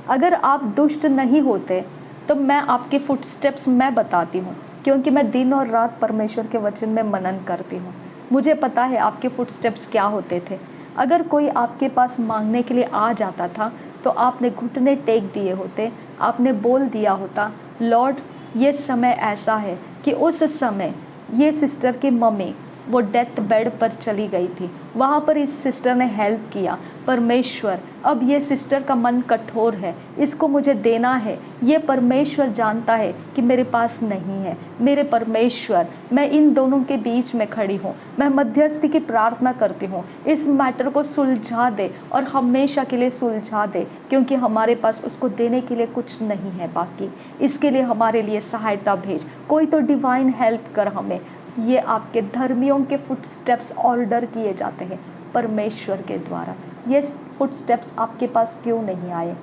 अगर आप दुष्ट नहीं होते तो मैं आपके फुटस्टेप्स मैं बताती हूँ, क्योंकि मैं दिन और रात परमेश्वर के वचन में मनन करती हूँ। मुझे पता है आपके फुटस्टेप्स क्या होते थे। अगर कोई आपके पास मांगने के लिए आ जाता था तो आपने घुटने टेक दिए होते, आपने बोल दिया होता, लॉर्ड ये समय ऐसा है कि उस समय ये सिस्टर की मम्मी वो डेथ बेड पर चली गई थी, वहाँ पर इस सिस्टर ने हेल्प किया। परमेश्वर, अब ये सिस्टर का मन कठोर है, इसको मुझे देना है, ये परमेश्वर जानता है कि मेरे पास नहीं है। मेरे परमेश्वर, मैं इन दोनों के बीच में खड़ी हूँ, मैं मध्यस्थी की प्रार्थना करती हूँ, इस मैटर को सुलझा दे और हमेशा के लिए सुलझा दे, क्योंकि हमारे पास उसको देने के लिए कुछ नहीं है बाकी। इसके लिए हमारे लिए सहायता भेज, कोई तो डिवाइन हेल्प कर हमें। ये आपके धर्मियों के फुटस्टेप्स ऑर्डर किए जाते हैं परमेश्वर के द्वारा। ये फुटस्टेप्स आपके पास क्यों नहीं आए?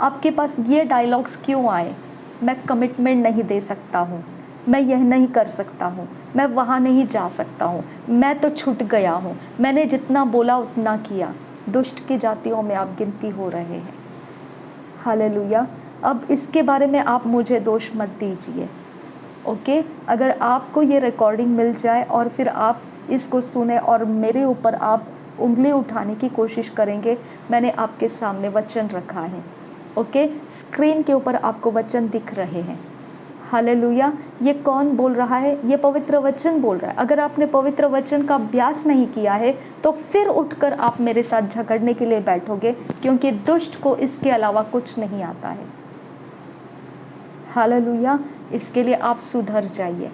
आपके पास ये डायलॉग्स क्यों आए? मैं कमिटमेंट नहीं दे सकता हूँ, मैं यह नहीं कर सकता हूँ, मैं वहाँ नहीं जा सकता हूँ, मैं तो छूट गया हूँ, मैंने जितना बोला उतना किया। दुष्ट की जातियों में आप गिनती हो रहे हैं। हालेलुया। अब इसके बारे में आप मुझे दोष मत दीजिए, ओके? अगर आपको ये रिकॉर्डिंग मिल जाए और फिर आप इसको सुने और मेरे ऊपर आप उंगली उठाने की कोशिश करेंगे, मैंने आपके सामने वचन रखा है, ओके? स्क्रीन के ऊपर आपको वचन दिख रहे हैं। हालेलुया। ये कौन बोल रहा है? ये पवित्र वचन बोल रहा है। अगर आपने पवित्र वचन का अभ्यास नहीं किया है तो फिर उठकर आप मेरे साथ झगड़ने के लिए बैठोगे, क्योंकि दुष्ट को इसके अलावा कुछ नहीं आता है। हालेलुया। इसके लिए आप सुधर जाइए।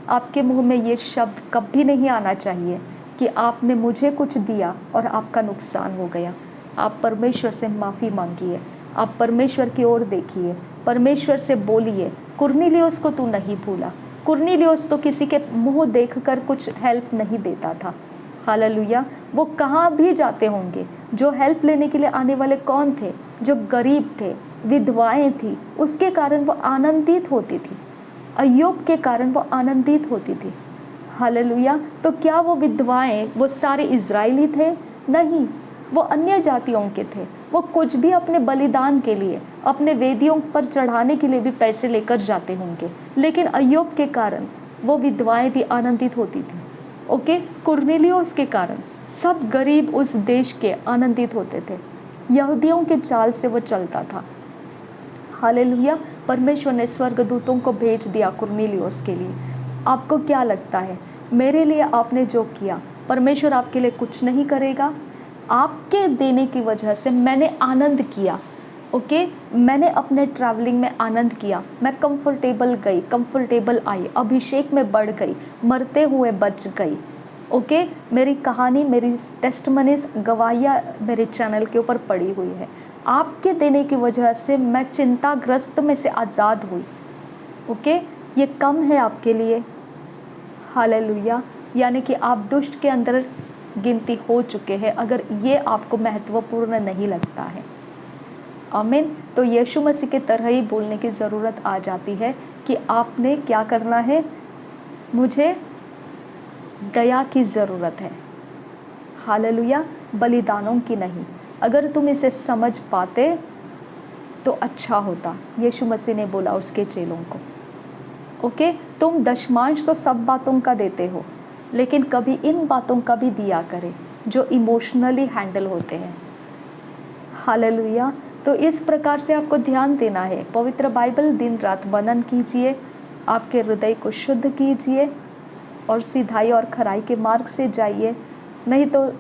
आपके मुंह में ये शब्द कभी नहीं आना चाहिए कि आपने मुझे कुछ दिया और आपका नुकसान हो गया। आप परमेश्वर से माफ़ी मांगिए, आप परमेश्वर की ओर देखिए, परमेश्वर से बोलिए, कुरनेलियुस को तू नहीं भूला। कुरनेलियुस तो किसी के मुंह देखकर कुछ हेल्प नहीं देता था। हालेलुया। वो कहाँ भी जाते होंगे, जो हेल्प लेने के लिए आने वाले कौन थे? जो गरीब थे, विधवाएं थी, उसके कारण वो आनंदित होती थी। अय्यूब के कारण वो आनंदित होती थी। हालेलुया। तो क्या वो विधवाएं वो सारे इजरायली थे? नहीं, वो अन्य जातियों के थे। वो कुछ भी अपने बलिदान के लिए, अपने वेदियों पर चढ़ाने के लिए भी पैसे लेकर जाते होंगे, लेकिन अय्यूब के कारण वो विधवाएं भी आनंदित होती थी, ओके? कुरनेलियुस के कारण सब गरीब उस देश के आनंदित होते थे। यहूदियों के चाल से वो चलता था। हालेलुया। परमेश्वर ने स्वर्गदूतों को भेज दिया कुरनेलियुस के लिए। आपको क्या लगता है, मेरे लिए आपने जो किया, परमेश्वर आपके लिए कुछ नहीं करेगा? आपके देने की वजह से मैंने आनंद किया, ओके? मैंने अपने ट्रैवलिंग में आनंद किया, मैं कंफर्टेबल गई, कंफर्टेबल आई, अभिषेक में बढ़ गई, मरते हुए बच गई, ओके? मेरी कहानी, मेरी टेस्टमनीज, गवाहियाँ मेरे चैनल के ऊपर पड़ी हुई है। आपके देने की वजह से मैं चिंताग्रस्त में से आज़ाद हुई, ओके? ये कम है आपके लिए? हालेलुया। यानी कि आप दुष्ट के अंदर गिनती हो चुके हैं, अगर ये आपको महत्वपूर्ण नहीं लगता है। आमीन। तो यीशु मसीह के तरह ही बोलने की ज़रूरत आ जाती है कि आपने क्या करना है? मुझे दया की ज़रूरत है। हालेलुया। बलिदानों की नहीं। अगर तुम इसे समझ पाते तो अच्छा होता, यीशु मसीह ने बोला उसके चेलों को, ओके? तुम दशमांश तो सब बातों का देते हो, लेकिन कभी इन बातों का भी दिया करें जो इमोशनली हैंडल होते हैं। हालेलुया। तो इस प्रकार से आपको ध्यान देना है। पवित्र बाइबल दिन रात मनन कीजिए, आपके हृदय को शुद्ध कीजिए और सिधाई और खराई के मार्ग से जाइए, नहीं तो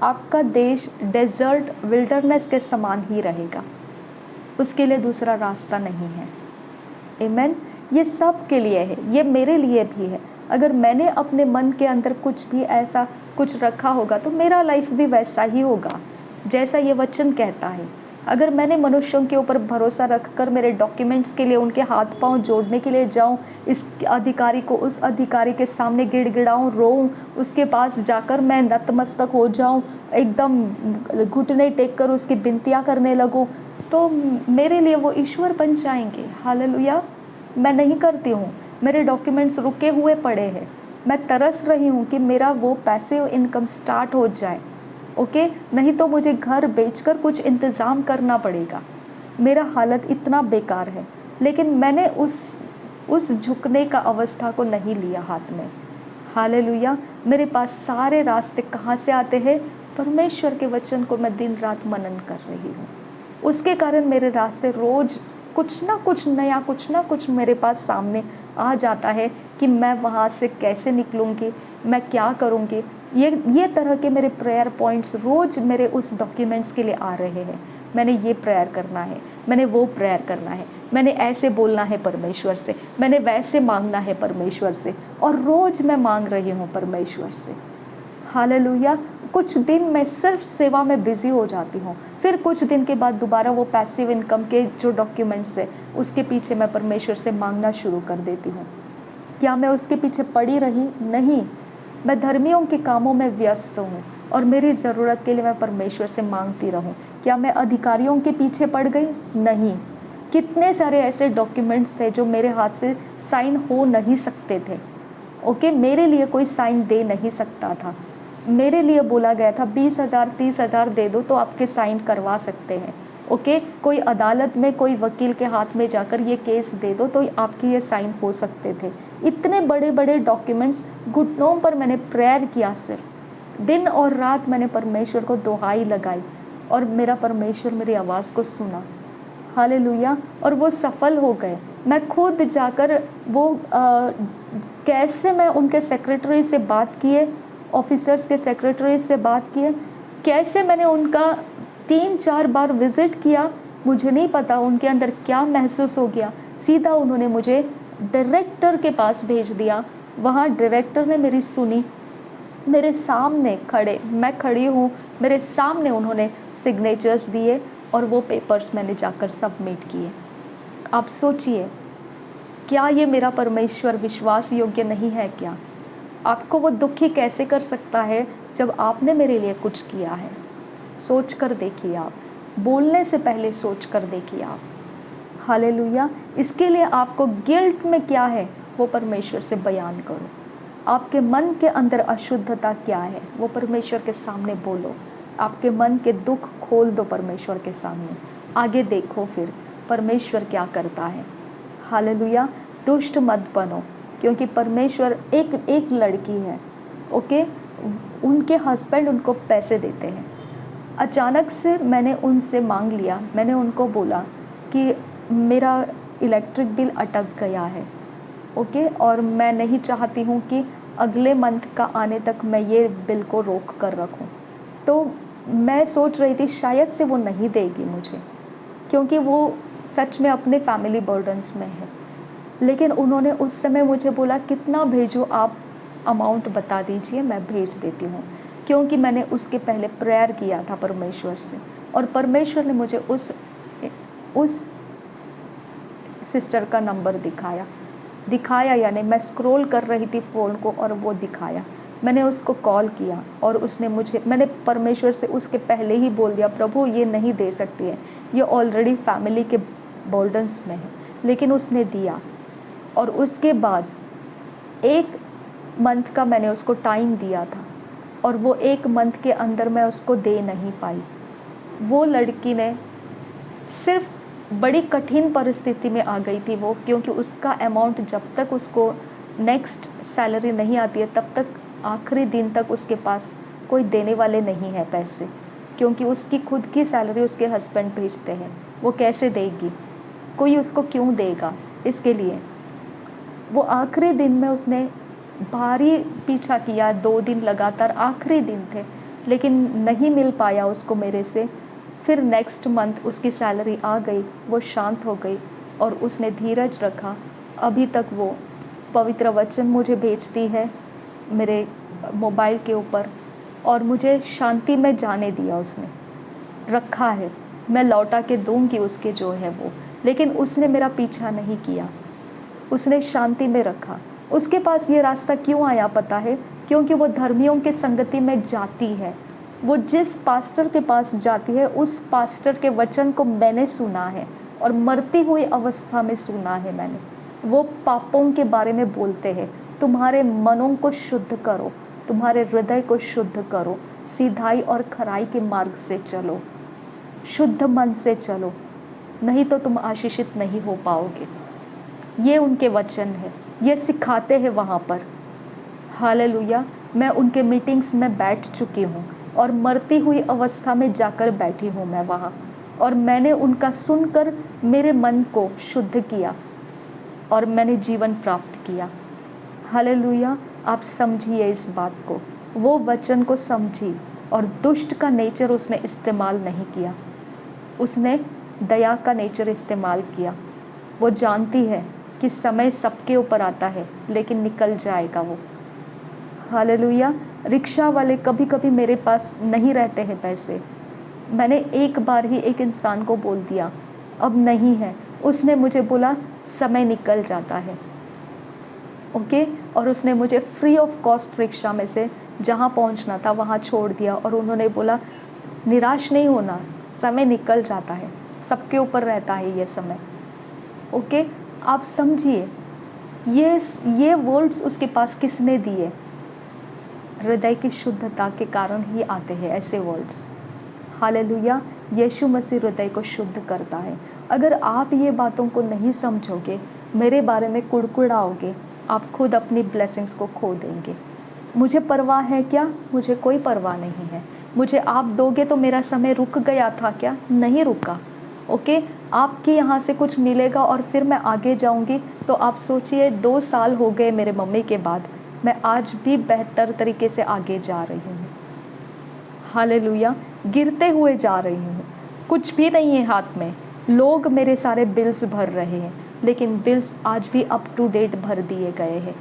आपका देश डेजर्ट, विल्डरनेस के समान ही रहेगा। उसके लिए दूसरा रास्ता नहीं है। आमीन। ये सब के लिए है, ये मेरे लिए भी है। अगर मैंने अपने मन के अंदर कुछ भी ऐसा कुछ रखा होगा तो मेरा लाइफ भी वैसा ही होगा जैसा ये वचन कहता है। अगर मैंने मनुष्यों के ऊपर भरोसा रखकर मेरे डॉक्यूमेंट्स के लिए उनके हाथ पांव जोड़ने के लिए जाऊं, इस अधिकारी को उस अधिकारी के सामने गिड़गिड़ाऊं, रोऊं, उसके पास जाकर मैं नतमस्तक हो जाऊं, एकदम घुटने टेक कर उसकी विनतियाँ करने लगूं, तो मेरे लिए वो ईश्वर बन जाएंगे। हालेलुया। मैं नहीं करती हूँ, मेरे डॉक्यूमेंट्स रुके हुए पड़े हैं, मैं तरस रही हूँ कि मेरा वो पैसिव इनकम स्टार्ट हो जाए, ओके? नहीं तो मुझे घर बेचकर कुछ इंतज़ाम करना पड़ेगा। मेरा हालत इतना बेकार है, लेकिन मैंने उस झुकने का अवस्था को नहीं लिया हाथ में। हालेलुया। मेरे पास सारे रास्ते कहाँ से आते हैं? परमेश्वर के वचन को मैं दिन रात मनन कर रही हूँ, उसके कारण मेरे रास्ते रोज़ कुछ ना कुछ नया, कुछ ना कुछ मेरे पास सामने आ जाता है कि मैं वहाँ से कैसे निकलूँगी, मैं क्या करूँगी। ये तरह के मेरे प्रेयर पॉइंट्स रोज़ मेरे उस डॉक्यूमेंट्स के लिए आ रहे हैं। मैंने ये प्रेयर करना है, मैंने वो प्रेयर करना है, मैंने ऐसे बोलना है परमेश्वर से, मैंने वैसे मांगना है परमेश्वर से, और रोज़ मैं मांग रही हूँ परमेश्वर से। हालेलुया। कुछ दिन मैं सिर्फ सेवा में बिज़ी हो जाती हूँ, फिर कुछ दिन के बाद दोबारा वो पैसिव इनकम के जो डॉक्यूमेंट्स है उसके पीछे मैं परमेश्वर से मांगना शुरू कर देती हूँ। क्या मैं उसके पीछे पड़ी रही? नहीं, मैं धर्मियों के कामों में व्यस्त हूँ और मेरी ज़रूरत के लिए मैं परमेश्वर से मांगती रहूँ। क्या मैं अधिकारियों के पीछे पड़ गई? नहीं। कितने सारे ऐसे डॉक्यूमेंट्स थे जो मेरे हाथ से साइन हो नहीं सकते थे। ओके, मेरे लिए कोई साइन दे नहीं सकता था। मेरे लिए बोला गया था 20,000 30,000 दे दो तो आपके साइन करवा सकते हैं। ओके, कोई अदालत में कोई वकील के हाथ में जाकर ये केस दे दो तो आपके ये साइन हो सकते थे। इतने बड़े बड़े डॉक्यूमेंट्स, घुटनों पर मैंने प्रेयर किया, सिर्फ दिन और रात मैंने परमेश्वर को दुहाई लगाई और मेरा परमेश्वर मेरी आवाज़ को सुना। हालेलुया। और वो सफल हो गए। मैं खुद जाकर वो कैसे मैं उनके सेक्रेटरी से बात किए, ऑफिसर्स के सेक्रेटरी से बात किए, कैसे मैंने उनका 3-4 बार विज़िट किया। मुझे नहीं पता उनके अंदर क्या महसूस हो गया, सीधा उन्होंने मुझे डायरेक्टर के पास भेज दिया। वहाँ डायरेक्टर ने मेरी सुनी, मेरे सामने खड़े, मैं खड़ी हूँ, मेरे सामने उन्होंने सिग्नेचर्स दिए और वो पेपर्स मैंने जाकर सबमिट किए। आप सोचिए, क्या ये मेरा परमेश्वर विश्वास योग्य नहीं है क्या? आपको वो दुखी कैसे कर सकता है जब आपने मेरे लिए कुछ किया है? सोच कर देखिए आप, बोलने से पहले सोच कर देखिए आप। हालेलुया। इसके लिए आपको गिल्ट में क्या है वो परमेश्वर से बयान करो। आपके मन के अंदर अशुद्धता क्या है वो परमेश्वर के सामने बोलो। आपके मन के दुख खोल दो परमेश्वर के सामने, आगे देखो फिर परमेश्वर क्या करता है। हालेलुया। दुष्ट मत बनो, क्योंकि परमेश्वर एक लड़की है, ओके, उनके हस्बैंड उनको पैसे देते हैं। अचानक से मैंने उनसे मांग लिया, मैंने उनको बोला कि मेरा इलेक्ट्रिक बिल अटक गया है, ओके, और मैं नहीं चाहती हूँ कि अगले मंथ का आने तक मैं ये बिल को रोक कर रखूँ। तो मैं सोच रही थी शायद से वो नहीं देगी मुझे, क्योंकि वो सच में अपने फैमिली बर्डन्स में है। लेकिन उन्होंने उस समय मुझे बोला कितना भेजो, आप अमाउंट बता दीजिए, मैं भेज देती हूँ। क्योंकि मैंने उसके पहले प्रेयर किया था परमेश्वर से, और परमेश्वर ने मुझे उस सिस्टर का नंबर दिखाया, यानी मैं स्क्रॉल कर रही थी फ़ोन को और वो दिखाया। मैंने उसको कॉल किया और उसने मैंने परमेश्वर से उसके पहले ही बोल दिया, प्रभु ये नहीं दे सकती है, ये ऑलरेडी फैमिली के बर्डन्स में है। लेकिन उसने दिया, और उसके बाद 1 मंथ का मैंने उसको टाइम दिया था, और वो 1 मंथ के अंदर मैं उसको दे नहीं पाई। वो लड़की ने सिर्फ बड़ी कठिन परिस्थिति में आ गई थी वो, क्योंकि उसका अमाउंट जब तक उसको नेक्स्ट सैलरी नहीं आती है तब तक आखिरी दिन तक उसके पास कोई देने वाले नहीं है पैसे, क्योंकि उसकी खुद की सैलरी उसके हस्बैंड भेजते हैं। वो कैसे देगी, कोई उसको क्यों देगा? इसके लिए वो आखिरी दिन में उसने भारी पीछा किया, 2 दिन लगातार आखिरी दिन थे, लेकिन नहीं मिल पाया उसको मेरे से। फिर नेक्स्ट मंथ उसकी सैलरी आ गई, वो शांत हो गई और उसने धीरज रखा। अभी तक वो पवित्र वचन मुझे भेजती है मेरे मोबाइल के ऊपर, और मुझे शांति में जाने दिया, उसने रखा है। मैं लौटा के दूंगी उसके जो है वो, लेकिन उसने मेरा पीछा नहीं किया, उसने शांति में रखा। उसके पास ये रास्ता क्यों आया पता है? क्योंकि वो धर्मियों के संगति में जाती है। वो जिस पास्टर के पास जाती है उस पास्टर के वचन को मैंने सुना है, और मरती हुई अवस्था में सुना है मैंने। वो पापों के बारे में बोलते हैं, तुम्हारे मनों को शुद्ध करो, तुम्हारे हृदय को शुद्ध करो, सीधाई और खराई के मार्ग से चलो, शुद्ध मन से चलो, नहीं तो तुम आशीषित नहीं हो पाओगे। ये उनके वचन है, ये सिखाते हैं वहाँ पर। हालेलुया। मैं उनके मीटिंग्स में बैठ चुकी हूँ और मरती हुई अवस्था में जाकर बैठी हूँ मैं वहाँ, और मैंने उनका सुनकर मेरे मन को शुद्ध किया और मैंने जीवन प्राप्त किया। हालेलुया। आप समझिए इस बात को, वो वचन को समझिए। और दुष्ट का नेचर उसने इस्तेमाल नहीं किया, उसने दया का नेचर इस्तेमाल किया। वो जानती है कि समय सबके ऊपर आता है, लेकिन निकल जाएगा वो। हालेलुया। रिक्शा वाले, कभी कभी मेरे पास नहीं रहते हैं पैसे, मैंने एक बार ही एक इंसान को बोल दिया अब नहीं है, उसने मुझे बोला समय निकल जाता है, ओके। और उसने मुझे फ्री ऑफ कॉस्ट रिक्शा में से जहाँ पहुँचना था वहाँ छोड़ दिया, और उन्होंने बोला निराश नहीं होना, समय निकल जाता है, सबके ऊपर रहता है ये समय, ओके। आप समझिए, ये वर्ड्स उसके पास किसने दिए? हृदय की शुद्धता के कारण ही आते हैं ऐसे वर्ड्स। हालेलुया। यीशु मसीह हृदय को शुद्ध करता है। अगर आप ये बातों को नहीं समझोगे, मेरे बारे में कुड़कुड़ाओगे, आप खुद अपनी ब्लेसिंग्स को खो देंगे। मुझे परवाह है क्या? मुझे कोई परवाह नहीं है। मुझे आप दोगे तो मेरा समय रुक गया था क्या? नहीं रुका, ओके। आपके यहाँ से कुछ मिलेगा और फिर मैं आगे जाऊँगी, तो आप सोचिए 2 साल हो गए मेरे मम्मी के बाद, मैं आज भी बेहतर तरीके से आगे जा रही हूँ। हालेलुया। गिरते हुए जा रही हूँ, कुछ भी नहीं है हाथ में। लोग मेरे सारे बिल्स भर रहे हैं, लेकिन बिल्स आज भी अप टू डेट भर दिए गए हैं।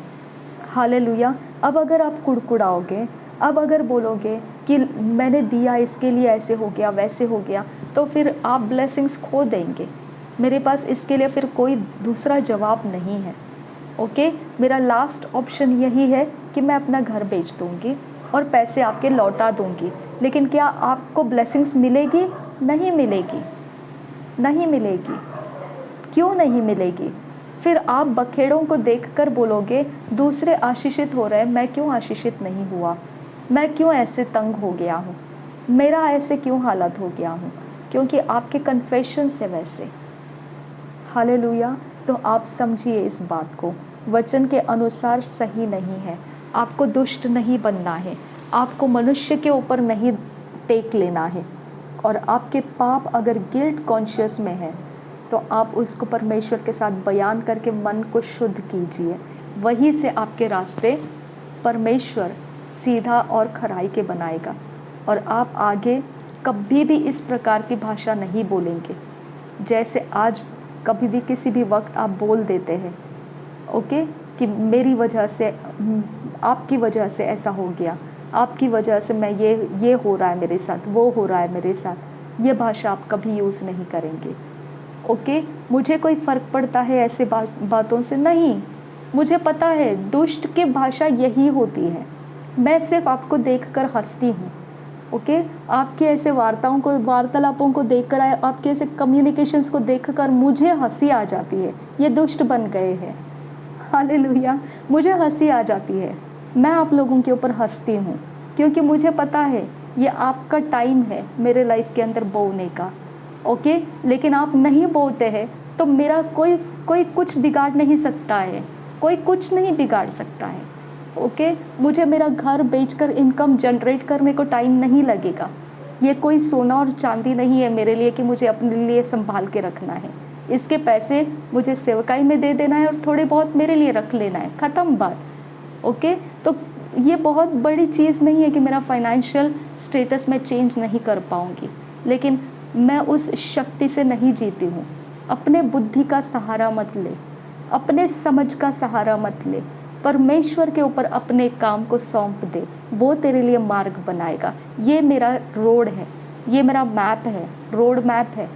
हालेलुया। अब अगर आप कुड़कुड़ाओगे, अब अगर बोलोगे कि मैंने दिया इसके लिए ऐसे हो गया वैसे हो गया, तो फिर आप ब्लेसिंग्स खो देंगे। मेरे पास इसके लिए फिर कोई दूसरा जवाब नहीं है, ओके। मेरा लास्ट ऑप्शन यही है कि मैं अपना घर बेच दूंगी और पैसे आपके लौटा दूंगी, लेकिन क्या आपको ब्लेसिंग्स मिलेगी? नहीं मिलेगी, नहीं मिलेगी। क्यों नहीं मिलेगी? फिर आप बखेड़ों को देखकर बोलोगे दूसरे आशीषित हो रहे हैं, मैं क्यों आशीषित नहीं हुआ? मैं क्यों ऐसे तंग हो गया हूँ? मेरा ऐसे क्यों हालत हो गया हूँ? क्योंकि आपके कन्फेशंस है वैसे। हालेलुया। तो आप समझिए इस बात को, वचन के अनुसार सही नहीं है। आपको दुष्ट नहीं बनना है, आपको मनुष्य के ऊपर नहीं टेक लेना है। और आपके पाप अगर गिल्ट कॉन्शियस में है, तो आप उसको परमेश्वर के साथ बयान करके मन को शुद्ध कीजिए। वहीं से आपके रास्ते परमेश्वर सीधा और खराई के बनाएगा, और आप आगे कभी भी इस प्रकार की भाषा नहीं बोलेंगे जैसे आज कभी भी किसी भी वक्त आप बोल देते हैं, ओके, कि मेरी वजह से, आपकी वजह से ऐसा हो गया, आपकी वजह से मैं ये हो रहा है मेरे साथ, वो हो रहा है मेरे साथ। ये भाषा आप कभी यूज़ नहीं करेंगे, ओके। मुझे कोई फ़र्क पड़ता है ऐसे बातों से? नहीं। मुझे पता है दुष्ट की भाषा यही होती है। मैं सिर्फ आपको देखकर हंसती हूँ, ओके। आपके ऐसे वार्तालापों को देखकर, आपके ऐसे कम्युनिकेशंस को देखकर मुझे हंसी आ जाती है। ये दुष्ट बन गए हैं। हालेलुया। मुझे हंसी आ जाती है, मैं आप लोगों के ऊपर हंसती हूँ, क्योंकि मुझे पता है ये आपका टाइम है मेरे लाइफ के अंदर बोने का, ओके। लेकिन आप नहीं बोलते हैं, तो मेरा कोई कुछ बिगाड़ नहीं सकता है, कोई कुछ नहीं बिगाड़ सकता है, ओके। मुझे मेरा घर बेचकर इनकम जनरेट करने को टाइम नहीं लगेगा। ये कोई सोना और चांदी नहीं है मेरे लिए कि मुझे अपने लिए संभाल के रखना है। इसके पैसे मुझे सेवकाई में दे देना है और थोड़े बहुत मेरे लिए रख लेना है, ख़त्म बात, ओके। तो ये बहुत बड़ी चीज़ नहीं है कि मेरा फाइनेंशियल स्टेटस मैं चेंज नहीं कर पाऊँगी, लेकिन मैं उस शक्ति से नहीं जीती हूँ। अपने बुद्धि का सहारा मत ले, अपने समझ का सहारा मत ले, परमेश्वर के ऊपर अपने काम को सौंप दे, वो तेरे लिए मार्ग बनाएगा। ये मेरा रोड है, ये मेरा मैप है, रोड मैप है।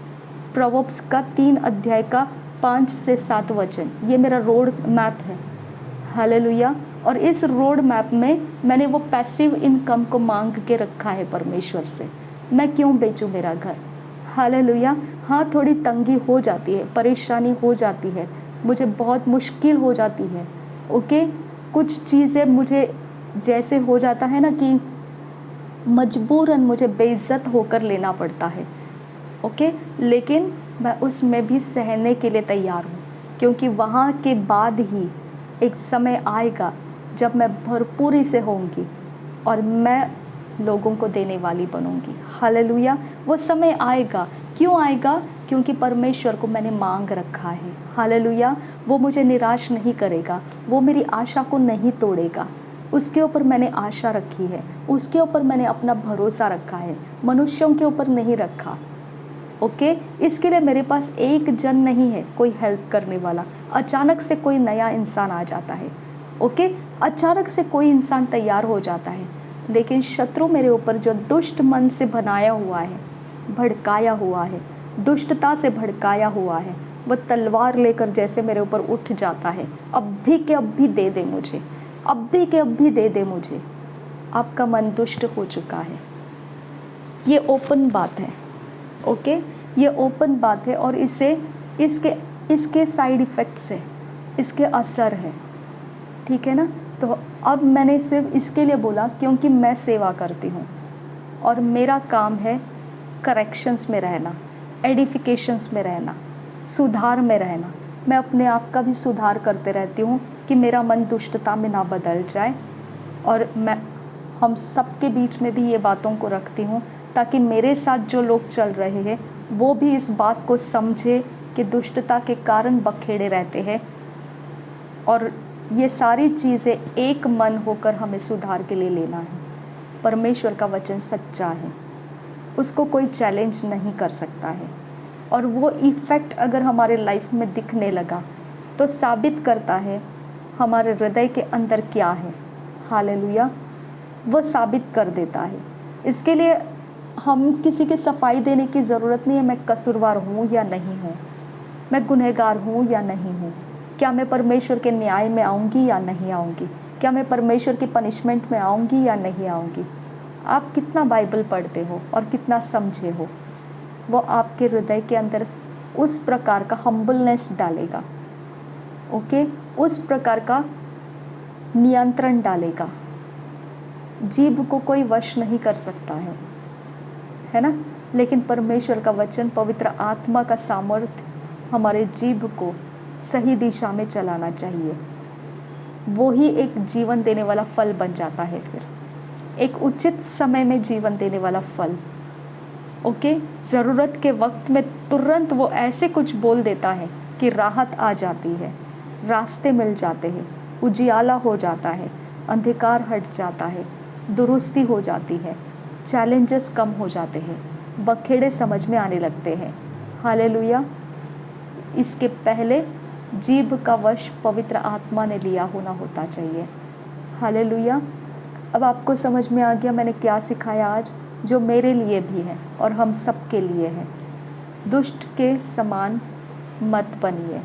प्रोवर्ब्स का 3 अध्याय का 5 से 7 वचन, ये मेरा रोड मैप है। हालेलुया। और इस रोड मैप में मैंने वो पैसिव इनकम को मांग के रखा है परमेश्वर से। मैं क्यों बेचूं मेरा घर? हालेलुया। हाँ, थोड़ी तंगी हो जाती है, परेशानी हो जाती है, मुझे बहुत मुश्किल हो जाती है, ओके। कुछ चीज़ें मुझे जैसे हो जाता है ना कि मजबूरन मुझे बेइज्जत होकर लेना पड़ता है, ओके। लेकिन मैं उसमें भी सहने के लिए तैयार हूँ, क्योंकि वहाँ के बाद ही एक समय आएगा जब मैं भरपूरी से होंगी और मैं लोगों को देने वाली बनूंगी। हालेलुया। वो समय आएगा। क्यों आएगा? क्योंकि परमेश्वर को मैंने मांग रखा है। हालेलुया। वो मुझे निराश नहीं करेगा, वो मेरी आशा को नहीं तोड़ेगा। उसके ऊपर मैंने आशा रखी है, उसके ऊपर मैंने अपना भरोसा रखा है, मनुष्यों के ऊपर नहीं रखा। ओके, इसके लिए मेरे पास एक जन नहीं है कोई हेल्प करने वाला। अचानक से कोई नया इंसान आ जाता है। ओके, अचानक से कोई इंसान तैयार हो जाता है, लेकिन शत्रु मेरे ऊपर जो दुष्ट मन से बनाया हुआ है, भड़काया हुआ है, दुष्टता से भड़काया हुआ है, वो तलवार लेकर जैसे मेरे ऊपर उठ जाता है। अब भी के अब भी दे दे मुझे, अब भी के अब भी दे दे मुझे। आपका मन दुष्ट हो चुका है। ये ओपन बात है। ओके, ये ओपन बात है और इसके साइड इफ़ेक्ट्स है, इसके असर है। ठीक है ना। तो अब मैंने सिर्फ इसके लिए बोला क्योंकि मैं सेवा करती हूँ और मेरा काम है करेक्शंस में रहना, एडिफिकेशंस में रहना, सुधार में रहना। मैं अपने आप का भी सुधार करते रहती हूँ कि मेरा मन दुष्टता में ना बदल जाए। और हम सबके बीच में भी ये बातों को रखती हूँ ताकि मेरे साथ जो लोग चल रहे हैं वो भी इस बात को समझे कि दुष्टता के कारण बखेड़े रहते हैं और ये सारी चीज़ें एक मन होकर हमें सुधार के लिए लेना है। परमेश्वर का वचन सच्चा है, उसको कोई चैलेंज नहीं कर सकता है। और वो इफ़ेक्ट अगर हमारे लाइफ में दिखने लगा तो साबित करता है हमारे हृदय के अंदर क्या है। हालेलुया, वो साबित कर देता है। इसके लिए हम किसी की सफाई देने की ज़रूरत नहीं है। मैं कसूरवार हूँ या नहीं हूँ, मैं गुनहगार हूँ या नहीं हूँ, क्या मैं परमेश्वर के न्याय में आऊँगी या नहीं आऊँगी, क्या मैं परमेश्वर की पनिशमेंट में आऊँगी या नहीं आऊँगी। आप कितना बाइबल पढ़ते हो और कितना समझे हो, वो आपके हृदय के अंदर उस प्रकार का हम्बलनेस डालेगा। ओके, उस प्रकार का नियंत्रण डालेगा। जीभ को कोई वश नहीं कर सकता है ना। लेकिन परमेश्वर का वचन, पवित्र आत्मा का सामर्थ्य हमारे जीभ को सही दिशा में चलाना चाहिए। वो ही एक जीवन देने वाला फल बन जाता है, फिर एक उचित समय में जीवन देने वाला फल। ओके, ज़रूरत के वक्त में तुरंत वो ऐसे कुछ बोल देता है कि राहत आ जाती है, रास्ते मिल जाते हैं, उजियाला हो जाता है, अंधकार हट जाता है, दुरुस्ती हो जाती है, चैलेंजेस कम हो जाते हैं, बखेड़े समझ में आने लगते हैं। हालेलुया। इसके पहले जीभ का वश पवित्र आत्मा ने लिया होना होता चाहिए। हालेलुया। अब आपको समझ में आ गया मैंने क्या सिखाया आज, जो मेरे लिए भी है और हम सब के लिए है। दुष्ट के समान मत बनिए।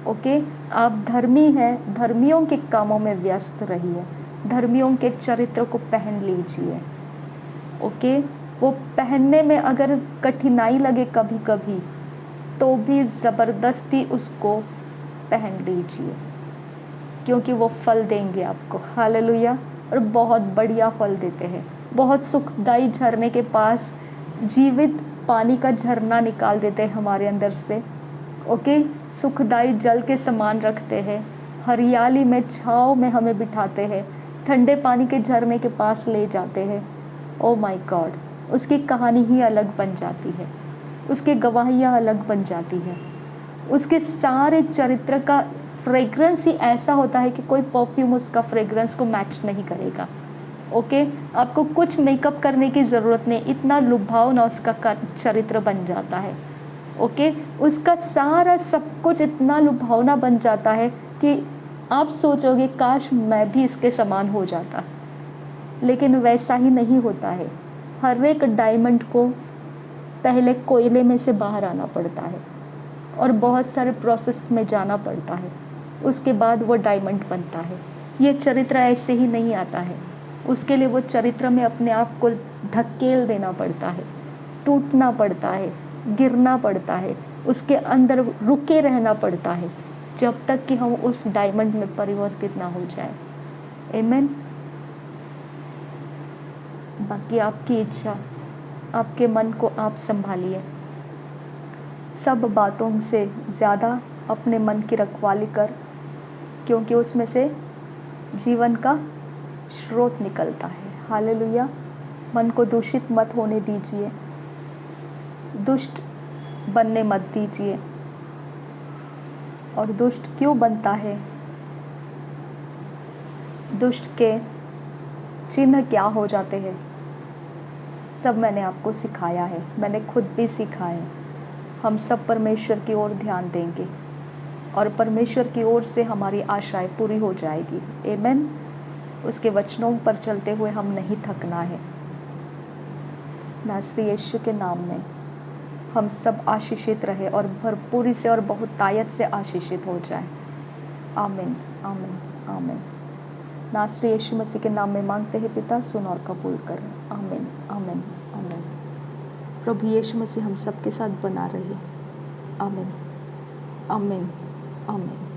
ओके, आप धर्मी हैं, धर्मियों के कामों में व्यस्त रहिए, धर्मियों के चरित्र को पहन लीजिए। ओके, वो पहनने में अगर कठिनाई लगे कभी कभी तो भी ज़बरदस्ती उसको पहन लीजिए, क्योंकि वो फल देंगे आपको। हालेलुया। और बहुत बढ़िया फल देते हैं। बहुत सुखदाई झरने के पास जीवित पानी का झरना निकाल देते हैं हमारे अंदर से। ओके, सुखदाई जल के समान रखते हैं, हरियाली में, छाँव में हमें बिठाते हैं, ठंडे पानी के झरने के पास ले जाते हैं। ओ माय गॉड, उसकी कहानी ही अलग बन जाती है, उसके गवाहियाँ अलग बन जाती है, उसके सारे चरित्र का फ्रेग्रेंस ही ऐसा होता है कि कोई परफ्यूम उसका फ्रेग्रेंस को मैच नहीं करेगा। ओके, आपको कुछ मेकअप करने की ज़रूरत नहीं, इतना लुभावना उसका चरित्र बन जाता है। ओके, उसका सारा सब कुछ इतना लुभावना बन जाता है कि आप सोचोगे काश मैं भी इसके समान हो जाता। लेकिन वैसा ही नहीं होता है। हर एक डायमंड को पहले कोयले में से बाहर आना पड़ता है और बहुत सारे प्रोसेस में जाना पड़ता है, उसके बाद वो डायमंड बनता है। ये चरित्र ऐसे ही नहीं आता है, उसके लिए वो चरित्र में अपने आप को धकेल देना पड़ता है, टूटना पड़ता है, गिरना पड़ता है, उसके अंदर रुके रहना पड़ता है जब तक कि हम उस डायमंड में परिवर्तित ना हो जाए। आमीन। बाकी आपकी इच्छा, आपके मन को आप संभालिए। सब बातों से ज़्यादा अपने मन की रखवाली कर, क्योंकि उसमें से जीवन का स्रोत निकलता है। हालेलुया। मन को दूषित मत होने दीजिए, दुष्ट बनने मत दीजिए। और दुष्ट क्यों बनता है? दुष्ट के चिन्ह क्या हो जाते हैं, सब मैंने आपको सिखाया है, मैंने खुद भी सीखा है। हम सब परमेश्वर की ओर ध्यान देंगे और परमेश्वर की ओर से हमारी आशाएं पूरी हो जाएगी। आमीन। उसके वचनों पर चलते हुए हम नहीं थकना है। नासरी यीशु के नाम में हम सब आशीषित रहे और भरपूरी से और बहुतायत से आशीषित हो जाए। आमीन, आमीन, आमीन। नासरी यीशु मसीह के नाम में मांगते हैं पिता, सुन और कबूल कर। आमीन, आमीन, आमीन। प्रभु यीशु मसीह हम सबके साथ बना रहे। आमीन, आमीन, आमीन।